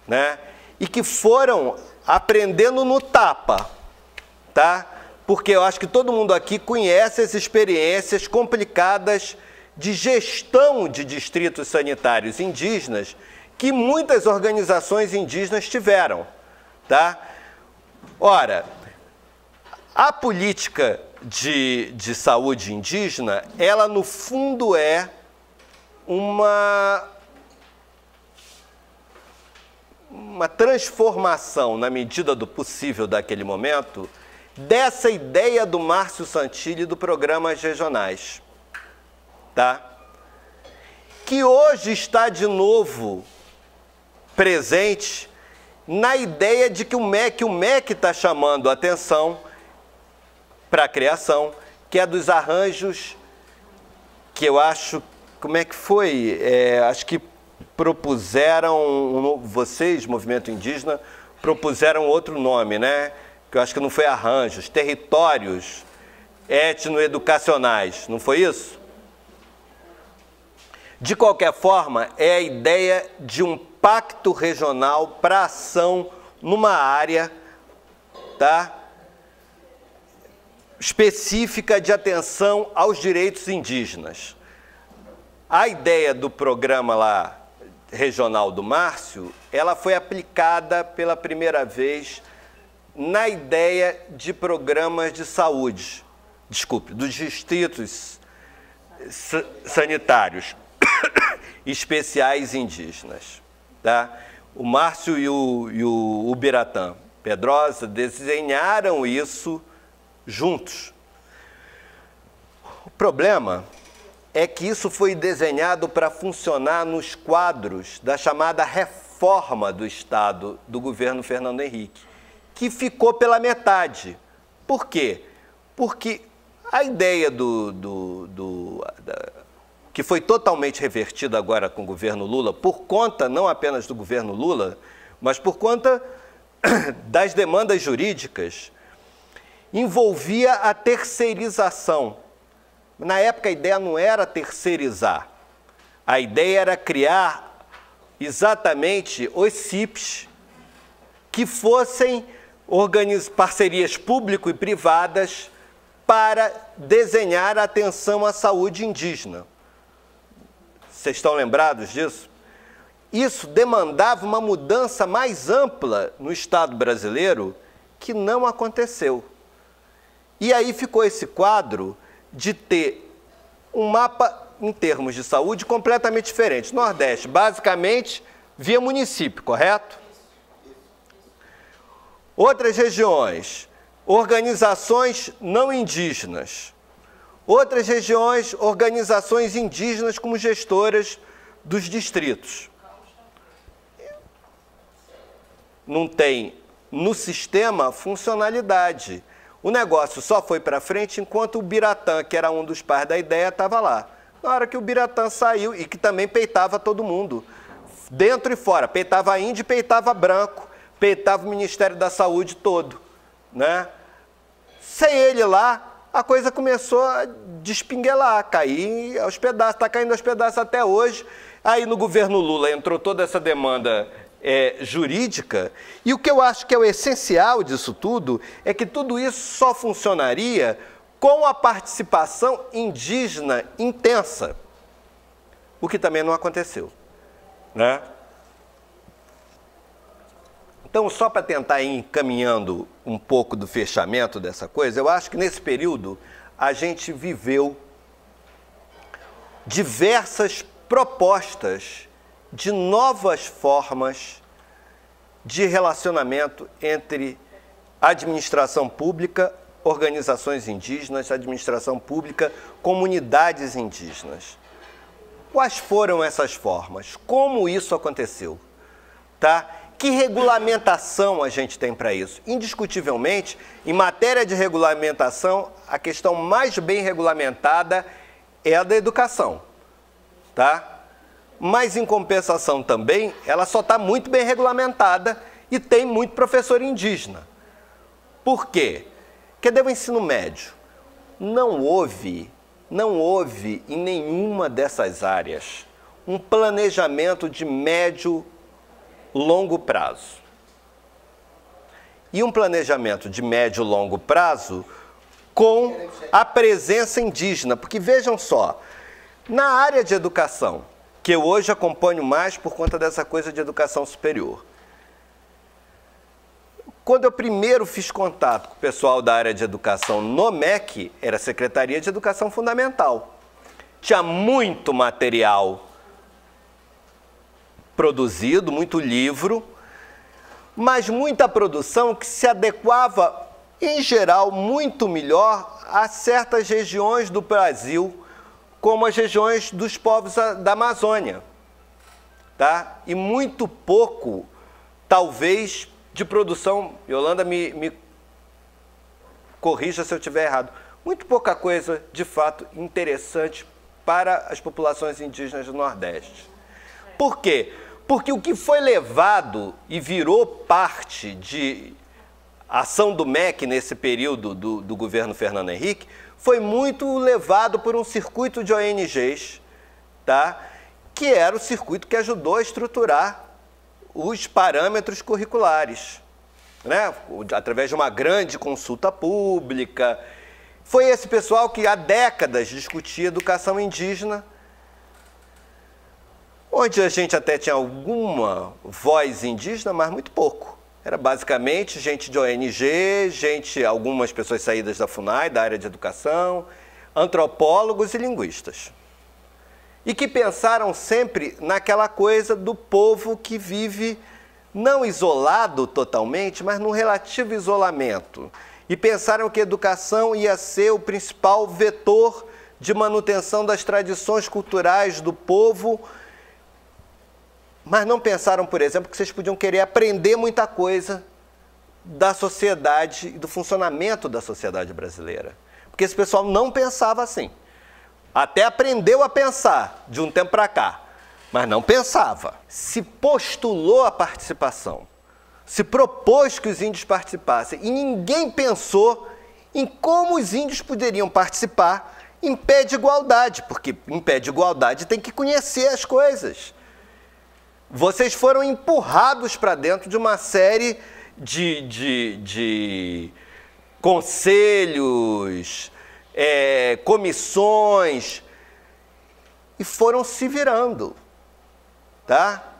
né? E que foram aprendendo no tapa, tá? Porque eu acho que todo mundo aqui conhece as experiências complicadas de gestão de distritos sanitários indígenas que muitas organizações indígenas tiveram, tá? Ora, a política de saúde indígena, ela no fundo é uma transformação, na medida do possível daquele momento, dessa ideia do Márcio Santilli do Programas Regionais, tá? Que hoje está de novo presente na ideia de que o MEC está chamando a atenção para a criação, que é dos arranjos, que eu acho, como é que foi? Acho que propuseram, vocês, movimento indígena, propuseram outro nome, né? Que eu acho que não foi arranjos, territórios etnoeducacionais, não foi isso? De qualquer forma, é a ideia de um pacto regional para ação numa área, tá, específica de atenção aos direitos indígenas. A ideia do programa lá regional do Márcio, ela foi aplicada pela primeira vez na ideia de programas de saúde, dos distritos sanitários especiais indígenas, tá? O Márcio e o Ubiratã Pedrosa desenharam isso juntos. O problema é que isso foi desenhado para funcionar nos quadros da chamada reforma reforma do Estado do governo Fernando Henrique, que ficou pela metade. Por quê? Porque a ideia que foi totalmente revertida agora com o governo Lula, por conta não apenas do governo Lula, mas por conta das demandas jurídicas, envolvia a terceirização. Na época a ideia não era terceirizar, a ideia era criar exatamente os CIPs que fossem parcerias público e privadas para desenhar a atenção à saúde indígena. Vocês estão lembrados disso? Isso demandava uma mudança mais ampla no Estado brasileiro que não aconteceu. E aí ficou esse quadro de ter um mapa em termos de saúde completamente diferente. Nordeste, basicamente, via município, correto? Outras regiões, organizações não indígenas. Outras regiões, organizações indígenas como gestoras dos distritos. Não tem no sistema funcionalidade. O negócio só foi para frente enquanto o Biratã, que era um dos pais da ideia, estava lá. Na hora que o Biratã saiu, e que também peitava todo mundo, dentro e fora, peitava índio, peitava branco, peitava o Ministério da Saúde todo, né? Sem ele lá, a coisa começou a despinguelar, cair aos pedaços, está caindo aos pedaços até hoje. Aí no governo Lula entrou toda essa demanda jurídica, e o que eu acho que é o essencial disso tudo é que tudo isso só funcionaria com a participação indígena intensa, o que também não aconteceu, né? Então, só para tentar ir encaminhando um pouco do fechamento dessa coisa, eu acho que nesse período a gente viveu diversas propostas de novas formas de relacionamento entre administração pública, organizações indígenas, administração pública, comunidades indígenas. Quais foram essas formas? Como isso aconteceu? Tá? Que regulamentação a gente tem para isso? Indiscutivelmente, em matéria de regulamentação, a questão mais bem regulamentada é a da educação, tá? Mas, em compensação também, ela só está muito bem regulamentada e tem muito professor indígena. Por quê? Porque deu o ensino médio. Não houve em nenhuma dessas áreas um planejamento de médio longo prazo. E um planejamento de médio e longo prazo com a presença indígena. Porque vejam só, na área de educação, que eu hoje acompanho mais por conta dessa coisa de educação superior, quando eu primeiro fiz contato com o pessoal da área de educação no MEC, era a Secretaria de Educação Fundamental. Tinha muito material produzido, muito livro, mas muita produção que se adequava, em geral, muito melhor a certas regiões do Brasil, como as regiões dos povos da Amazônia, tá? E muito pouco, talvez, de produção, Yolanda me corrija se eu estiver errado, muito pouca coisa, de fato, interessante para as populações indígenas do Nordeste. Por quê? Porque o que foi levado e virou parte de ação do MEC nesse período do governo Fernando Henrique foi muito levado por um circuito de ONGs, tá? Que era o circuito que ajudou a estruturar os parâmetros curriculares, né? Através de uma grande consulta pública. Foi esse pessoal que há décadas discutia educação indígena, onde a gente até tinha alguma voz indígena, mas muito pouco. Era basicamente gente de ONG, algumas pessoas saídas da FUNAI, da área de educação, antropólogos e linguistas. E que pensaram sempre naquela coisa do povo que vive não isolado totalmente, mas num relativo isolamento. E pensaram que a educação ia ser o principal vetor de manutenção das tradições culturais do povo Mas não pensaram, por exemplo, que vocês podiam querer aprender muita coisa da sociedade e do funcionamento da sociedade brasileira. Porque esse pessoal não pensava assim. Até aprendeu a pensar de um tempo para cá, mas não pensava. Se postulou a participação, se propôs que os índios participassem, e ninguém pensou em como os índios poderiam participar em pé de igualdade, porque em pé de igualdade tem que conhecer as coisas. Vocês foram empurrados para dentro de uma série de conselhos, comissões, e foram se virando, tá?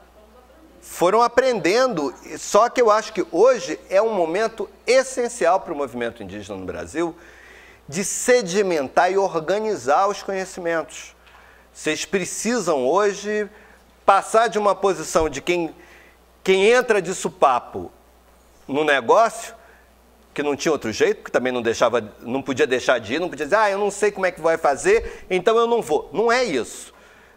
Foram aprendendo, só que eu acho que hoje é um momento essencial para o movimento indígena no Brasil de sedimentar e organizar os conhecimentos. Vocês precisam hoje passar de uma posição de quem entra de supapo no negócio, que não tinha outro jeito, porque também não podia deixar de ir, não podia dizer, eu não sei como é que vai fazer, então eu não vou. Não é isso,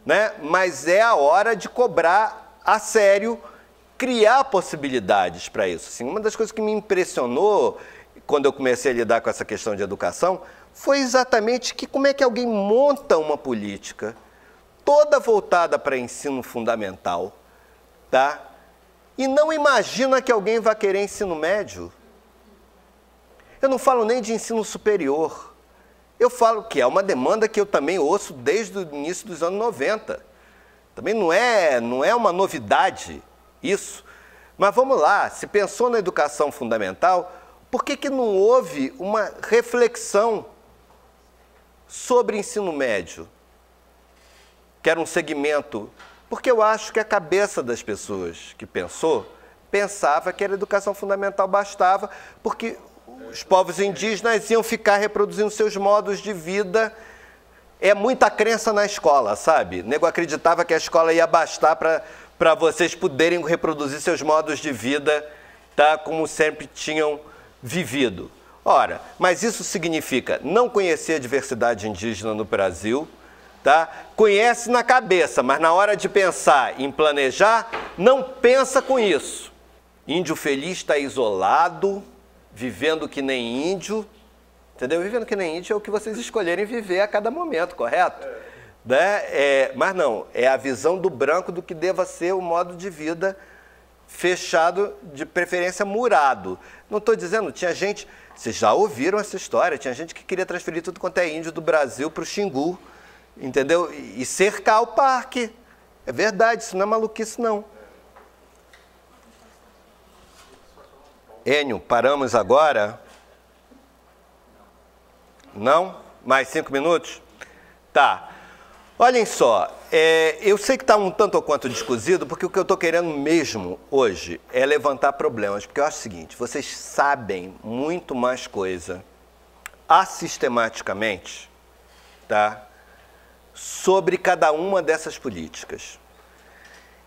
né? Mas é a hora de cobrar a sério, criar possibilidades para isso. Assim, uma das coisas que me impressionou quando eu comecei a lidar com essa questão de educação foi exatamente como é que alguém monta uma política toda voltada para ensino fundamental, tá? E não imagina que alguém vai querer ensino médio. Eu não falo nem de ensino superior. Eu falo que é uma demanda que eu também ouço desde o início dos anos 90. Também não é uma novidade isso. Mas vamos lá, se pensou na educação fundamental, por que não houve uma reflexão sobre ensino médio? Que era um segmento, porque eu acho que a cabeça das pessoas que pensava que a educação fundamental bastava, porque os povos indígenas iam ficar reproduzindo seus modos de vida. É muita crença na escola, sabe? O nego acreditava que a escola ia bastar para vocês poderem reproduzir seus modos de vida, tá? Como sempre tinham vivido. Ora, mas isso significa não conhecer a diversidade indígena no Brasil, tá? Conhece na cabeça, mas na hora de pensar em planejar, não pensa com isso. Índio feliz está isolado, vivendo que nem índio, entendeu? Vivendo que nem índio é o que vocês escolherem viver a cada momento, correto? Né? Mas não, é a visão do branco do que deva ser o modo de vida fechado, de preferência murado. Não estou dizendo, tinha gente, vocês já ouviram essa história, tinha gente que queria transferir tudo quanto é índio do Brasil para o Xingu, entendeu? E cercar o parque. É verdade, isso não é maluquice, não. Enio, paramos agora? Não? Mais 5 minutos? Tá. Olhem só, eu sei que está um tanto ou quanto descozido, porque o que eu estou querendo mesmo hoje é levantar problemas. Porque eu acho o seguinte, vocês sabem muito mais coisa assistematicamente, tá? Sobre cada uma dessas políticas.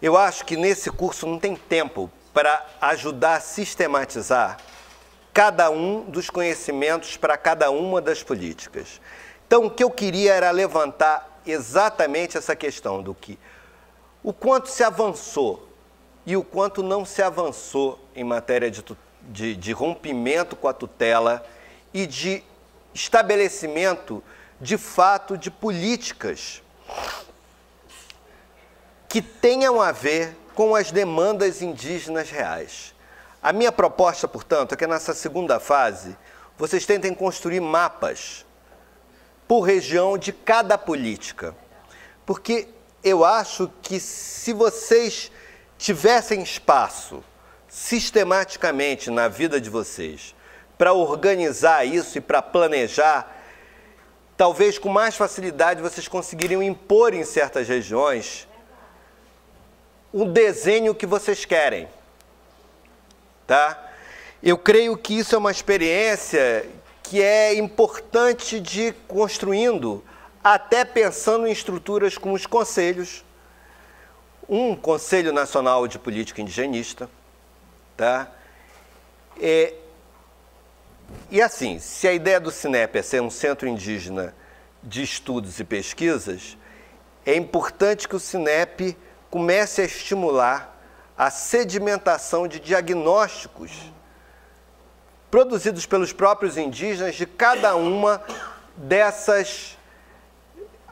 Eu acho que nesse curso não tem tempo para ajudar a sistematizar cada um dos conhecimentos para cada uma das políticas. Então, o que eu queria era levantar exatamente essa questão do que o quanto se avançou e o quanto não se avançou em matéria de rompimento com a tutela e de estabelecimento, de fato, de políticas que tenham a ver com as demandas indígenas reais. A minha proposta, portanto, é que nessa segunda fase vocês tentem construir mapas por região de cada política. Porque eu acho que se vocês tivessem espaço sistematicamente na vida de vocês para organizar isso e para planejar, talvez com mais facilidade vocês conseguiriam impor em certas regiões o desenho que vocês querem, tá? Eu creio que isso é uma experiência que é importante de ir construindo, até pensando em estruturas como os conselhos, um Conselho Nacional de Política Indigenista, tá? E assim, se a ideia do Cinep é ser um centro indígena de estudos e pesquisas, é importante que o Cinep comece a estimular a sedimentação de diagnósticos produzidos pelos próprios indígenas de cada uma dessas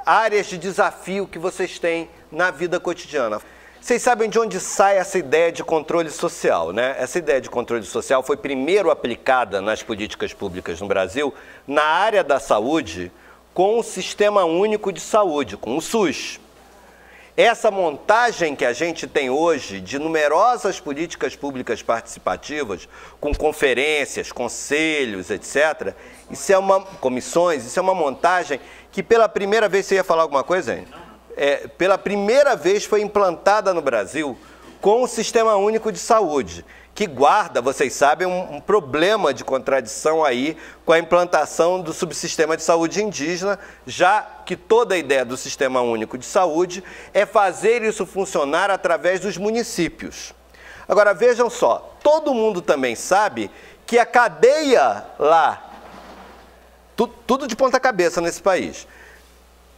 áreas de desafio que vocês têm na vida cotidiana. Vocês sabem de onde sai essa ideia de controle social, né? Essa ideia de controle social foi primeiro aplicada nas políticas públicas no Brasil, na área da saúde, com o Sistema Único de Saúde, com o SUS. Essa montagem que a gente tem hoje de numerosas políticas públicas participativas, com conferências, conselhos, etc., comissões, isso é uma montagem que pela primeira vez... Você ia falar alguma coisa, hein? Pela primeira vez foi implantada no Brasil com o Sistema Único de Saúde, que guarda, vocês sabem, um problema de contradição aí com a implantação do subsistema de saúde indígena, já que toda a ideia do Sistema Único de Saúde é fazer isso funcionar através dos municípios. Agora, vejam só, todo mundo também sabe que a cadeia lá, tudo de ponta cabeça nesse país,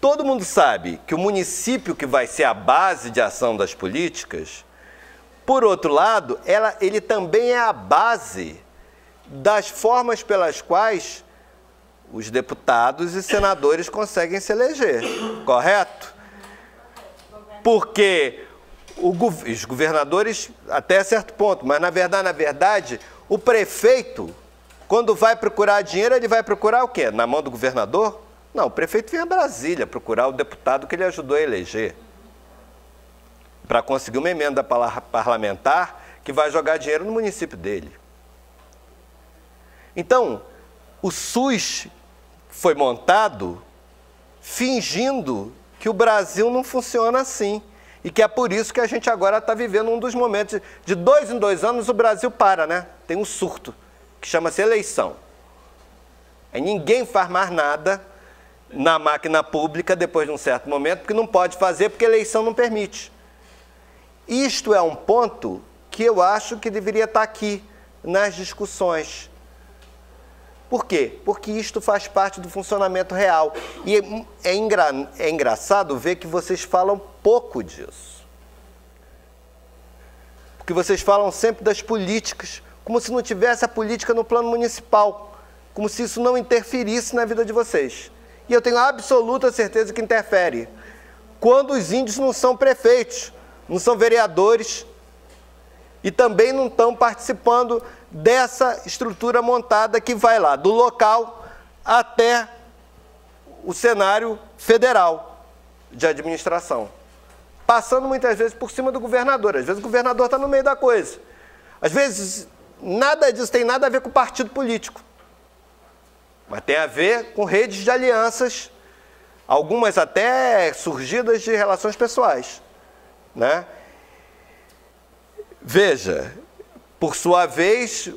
todo mundo sabe que o município que vai ser a base de ação das políticas, por outro lado, ele também é a base das formas pelas quais os deputados e senadores conseguem se eleger, correto? Porque os governadores, até certo ponto, mas na verdade, o prefeito, quando vai procurar dinheiro, ele vai procurar o quê? Na mão do governador? Não, o prefeito vem a Brasília procurar o deputado que ele ajudou a eleger, para conseguir uma emenda parlamentar que vai jogar dinheiro no município dele. Então, o SUS foi montado fingindo que o Brasil não funciona assim. E que é por isso que a gente agora está vivendo um dos momentos. De 2 em 2 anos o Brasil para, né? Tem um surto, que chama-se eleição. Aí ninguém faz mais nada na máquina pública depois de um certo momento, porque não pode fazer, porque a eleição não permite. Isto é um ponto que eu acho que deveria estar aqui nas discussões. Por quê? Porque isto faz parte do funcionamento real. E é engraçado ver que vocês falam pouco disso. Porque vocês falam sempre das políticas, como se não tivesse a política no plano municipal, como se isso não interferisse na vida de vocês. E eu tenho absoluta certeza que interfere. Quando os índios não são prefeitos, não são vereadores e também não estão participando dessa estrutura montada que vai lá, do local até o cenário federal de administração. Passando muitas vezes por cima do governador. Às vezes o governador está no meio da coisa. Às vezes nada disso tem nada a ver com o partido político. Mas tem a ver com redes de alianças, algumas até surgidas de relações pessoais, né? Veja, por sua vez,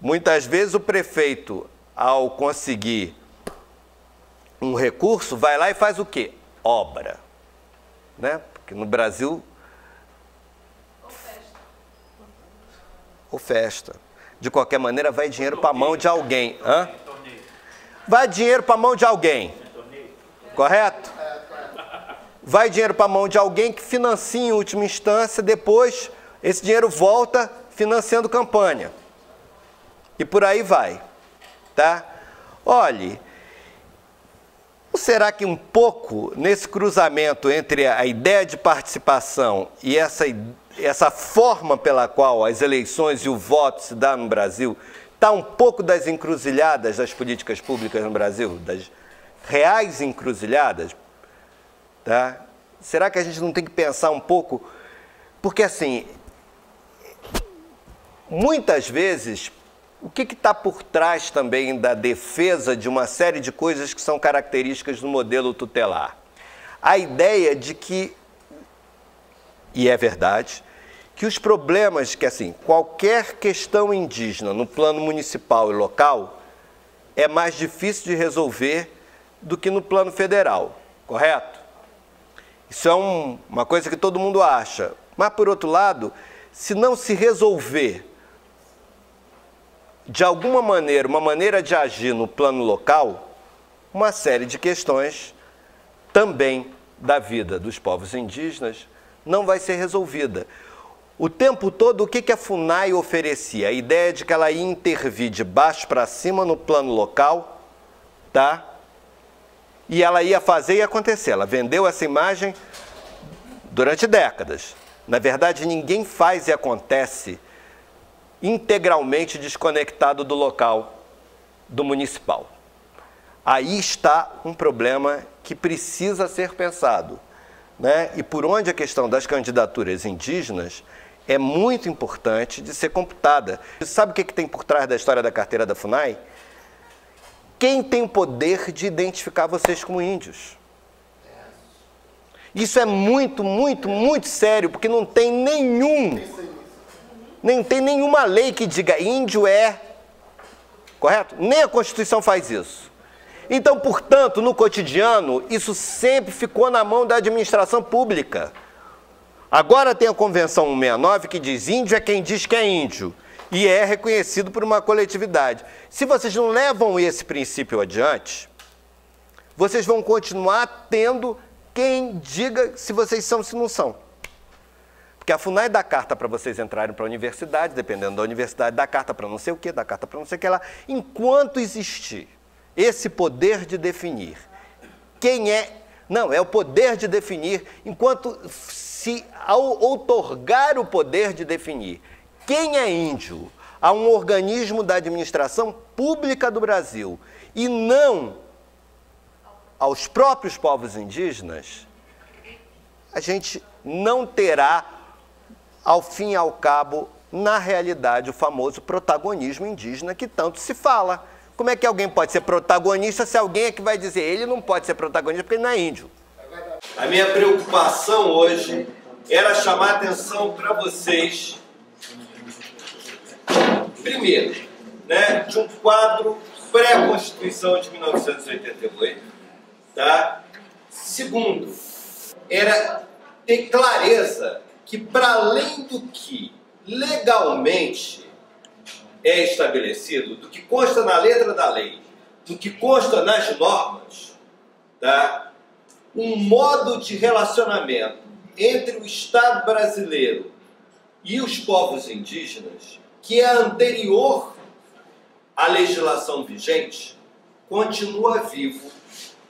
muitas vezes o prefeito, ao conseguir um recurso, vai lá e faz o quê? Obra, né? Porque no Brasil... Ou festa. De qualquer maneira, vai dinheiro para a mão de alguém. Hã? Vai dinheiro para a mão de alguém. Correto? Vai dinheiro para a mão de alguém que financia em última instância, depois esse dinheiro volta financiando campanha. E por aí vai. Tá? Olhe, será que um pouco nesse cruzamento entre a ideia de participação e essa forma pela qual as eleições e o voto se dá no Brasil, está um pouco das encruzilhadas das políticas públicas no Brasil, das reais encruzilhadas? Tá? Será que a gente não tem que pensar um pouco? Porque, assim, muitas vezes, o que está por trás também da defesa de uma série de coisas que são características do modelo tutelar? A ideia de que, e é verdade, que os problemas, que assim, qualquer questão indígena no plano municipal e local é mais difícil de resolver do que no plano federal, correto? Isso é uma coisa que todo mundo acha. Mas, por outro lado, se não se resolver de alguma maneira, uma maneira de agir no plano local, uma série de questões também da vida dos povos indígenas não vai ser resolvida. O tempo todo, o que a FUNAI oferecia? A ideia de que ela ia intervir de baixo para cima no plano local, tá? E ela ia fazer e acontecer. Ela vendeu essa imagem durante décadas. Na verdade, ninguém faz e acontece integralmente desconectado do local, do municipal. Aí está um problema que precisa ser pensado, né? E por onde a questão das candidaturas indígenas é muito importante de ser computada. Sabe o que tem por trás da história da carteira da FUNAI? Quem tem o poder de identificar vocês como índios? Isso é muito, muito, muito sério, porque não tem nenhuma lei que diga índio é, correto? Nem a Constituição faz isso. Então, portanto, no cotidiano, isso sempre ficou na mão da administração pública. Agora tem a Convenção 169 que diz índio é quem diz que é índio e é reconhecido por uma coletividade. Se vocês não levam esse princípio adiante, vocês vão continuar tendo quem diga se vocês são ou se não são. Porque a FUNAI dá carta para vocês entrarem para a universidade, dependendo da universidade, dá carta para não sei o quê, dá carta para não sei o que lá. Enquanto existir esse poder de definir quem é... Não, é o poder de definir, enquanto se ao outorgar o poder de definir quem é índio a um organismo da administração pública do Brasil e não aos próprios povos indígenas, a gente não terá, ao fim e ao cabo, na realidade, o famoso protagonismo indígena que tanto se fala. Como é que alguém pode ser protagonista se alguém é que vai dizer ele não pode ser protagonista porque ele não é índio? A minha preocupação hoje era chamar a atenção para vocês, primeiro, né, de um quadro pré-Constituição de 1988, tá? Segundo, era ter clareza que, para além do que legalmente é estabelecido, do que consta na letra da lei, do que consta nas normas, tá? Um modo de relacionamento entre o Estado brasileiro e os povos indígenas, que é anterior à legislação vigente, continua vivo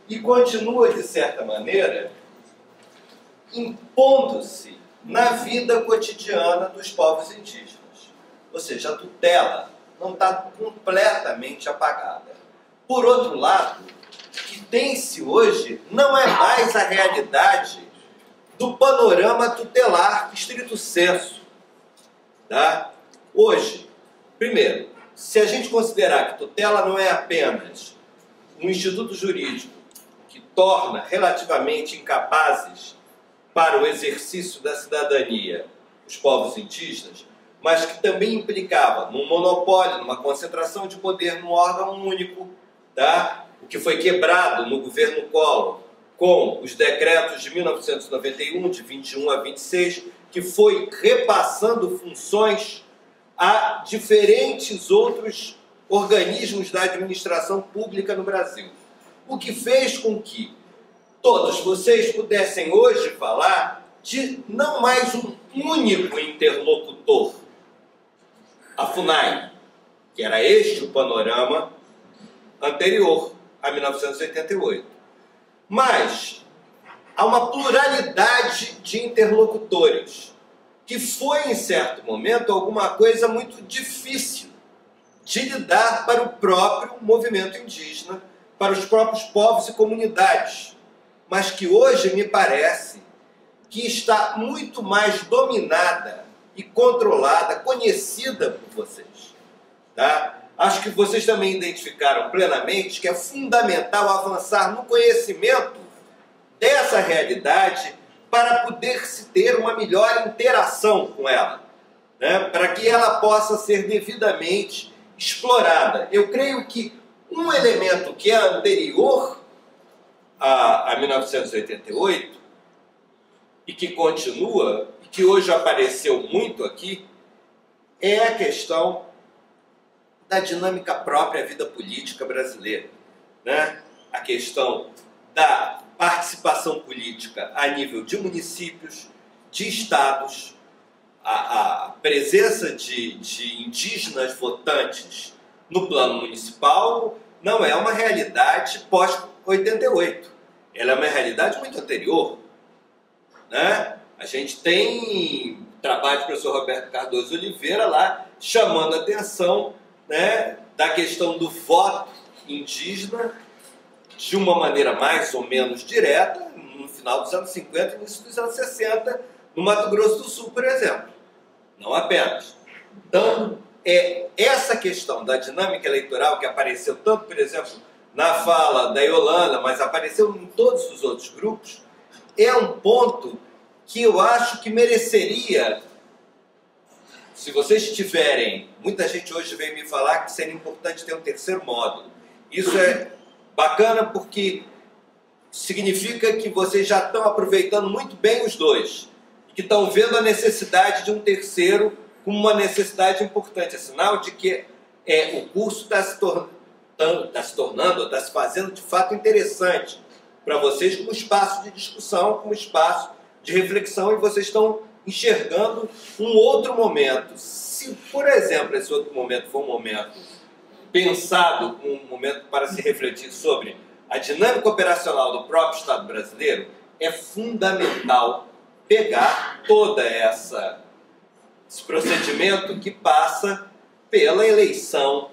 e continua, de certa maneira, impondo-se na vida cotidiana dos povos indígenas. Ou seja, a tutela não está completamente apagada. Por outro lado, o que tem-se hoje não é mais a realidade do panorama tutelar estrito sensu. Tá? Hoje, primeiro, se a gente considerar que tutela não é apenas um instituto jurídico que torna relativamente incapazes para o exercício da cidadania os povos indígenas, mas que também implicava num monopólio, numa concentração de poder num órgão único, tá? O que foi quebrado no governo Collor com os decretos de 1991, de 21 a 26, que foi repassando funções a diferentes outros organismos da administração pública no Brasil. O que fez com que todos vocês pudessem hoje falar de não mais um único interlocutor, a FUNAI, que era este o panorama anterior a 1988. Mas há uma pluralidade de interlocutores, que foi, em certo momento, alguma coisa muito difícil de lidar para o próprio movimento indígena, para os próprios povos e comunidades, mas que hoje me parece que está muito mais dominada e controlada, conhecida por vocês. Tá? Acho que vocês também identificaram plenamente que é fundamental avançar no conhecimento dessa realidade para poder-se ter uma melhor interação com ela, né? Para que ela possa ser devidamente explorada. Eu creio que um elemento que é anterior a 1988 e que continua, e que hoje apareceu muito aqui, é a questão da dinâmica própria à vida política brasileira, né? A questão da participação política a nível de municípios, de estados, a presença de indígenas votantes no plano municipal não é uma realidade pós-88. Ela é uma realidade muito anterior, né? A gente tem trabalho do professor Roberto Cardoso Oliveira lá chamando a atenção, né, da questão do voto indígena de uma maneira mais ou menos direta no final dos anos 50 e início dos anos 60, no Mato Grosso do Sul, por exemplo. Não apenas. Então, essa questão da dinâmica eleitoral que apareceu tanto, por exemplo, na fala da Yolanda, mas apareceu em todos os outros grupos, é um ponto que eu acho que mereceria, se vocês tiverem, muita gente hoje veio me falar que seria importante ter um terceiro módulo. Isso é bacana porque significa que vocês já estão aproveitando muito bem os dois e que estão vendo a necessidade de um terceiro como uma necessidade importante. É sinal de que o curso está se tornando, está se fazendo de fato interessante para vocês como espaço de discussão, como espaço de reflexão, e vocês estão enxergando um outro momento. Se, por exemplo, esse outro momento for um momento pensado como um momento para se refletir sobre a dinâmica operacional do próprio Estado brasileiro, é fundamental pegar toda esse procedimento que passa pela eleição,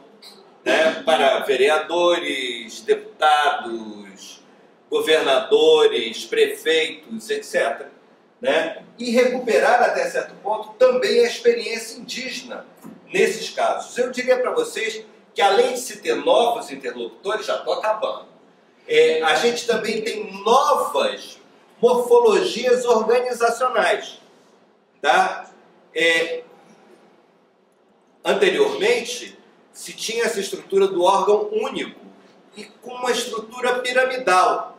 né, para vereadores, deputados, governadores, prefeitos, etc., né, e recuperar até certo ponto também a experiência indígena nesses casos. Eu diria para vocês que além de se ter novos interlocutores, já estou acabando, a gente também tem novas morfologias organizacionais. Tá? Anteriormente, se tinha essa estrutura do órgão único e com uma estrutura piramidal,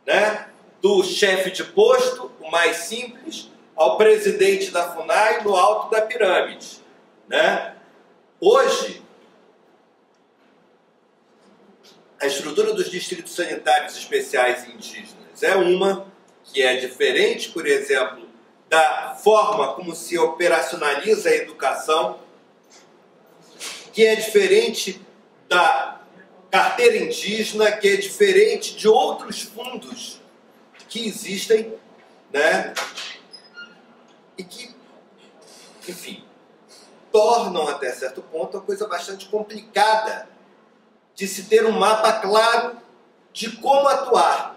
né? Do chefe de posto, o mais simples, ao presidente da FUNAI no alto da pirâmide, né? Hoje, a estrutura dos distritos sanitários especiais indígenas é uma que é diferente, por exemplo, da forma como se operacionaliza a educação, que é diferente da carteira indígena, que é diferente de outros fundos que existem, né? E que, enfim, tornam até certo ponto a coisa bastante complicada de se ter um mapa claro de como atuar.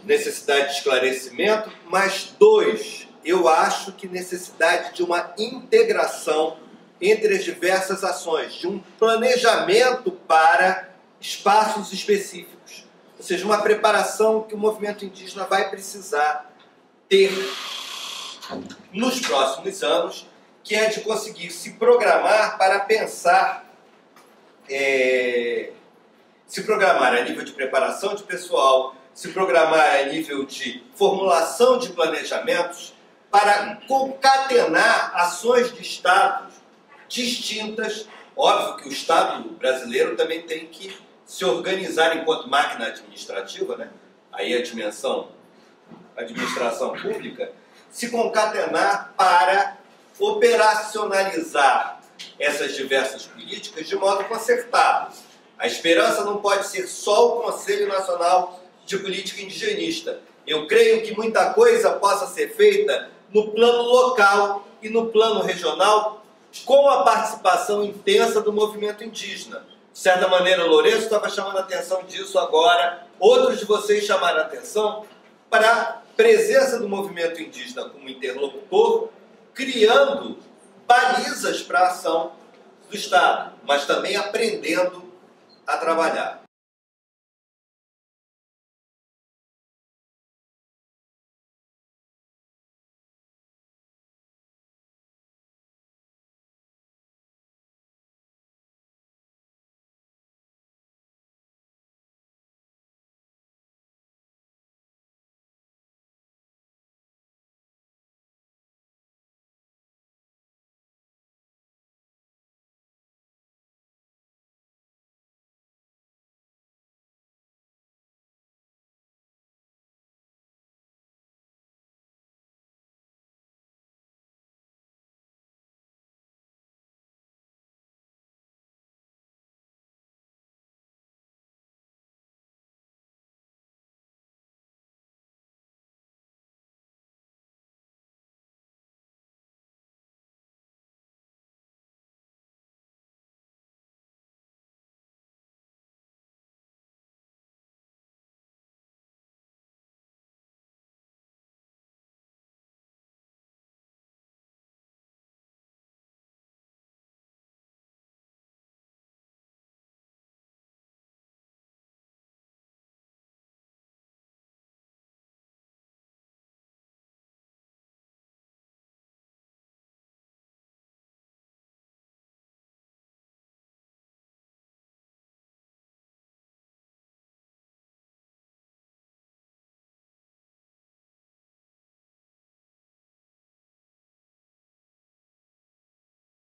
Necessidade de esclarecimento, mas dois, eu acho que necessidade de uma integração entre as diversas ações, de um planejamento para espaços específicos. Ou seja, uma preparação que o movimento indígena vai precisar ter nos próximos anos, que é de conseguir se programar para pensar, se programar a nível de preparação de pessoal, se programar a nível de formulação de planejamentos para concatenar ações de Estado distintas. Óbvio que o Estado brasileiro também tem que se organizar enquanto máquina administrativa, né? Aí a dimensão administração pública, se concatenar para operacionalizar essas diversas políticas de modo concertado. A esperança não pode ser só o Conselho Nacional de Política Indigenista. Eu creio que muita coisa possa ser feita no plano local e no plano regional, com a participação intensa do movimento indígena. De certa maneira, o Lourenço estava chamando a atenção disso agora, outros de vocês chamaram a atenção para a presença do movimento indígena como interlocutor, criando balizas para a ação do Estado, mas também aprendendo a trabalhar.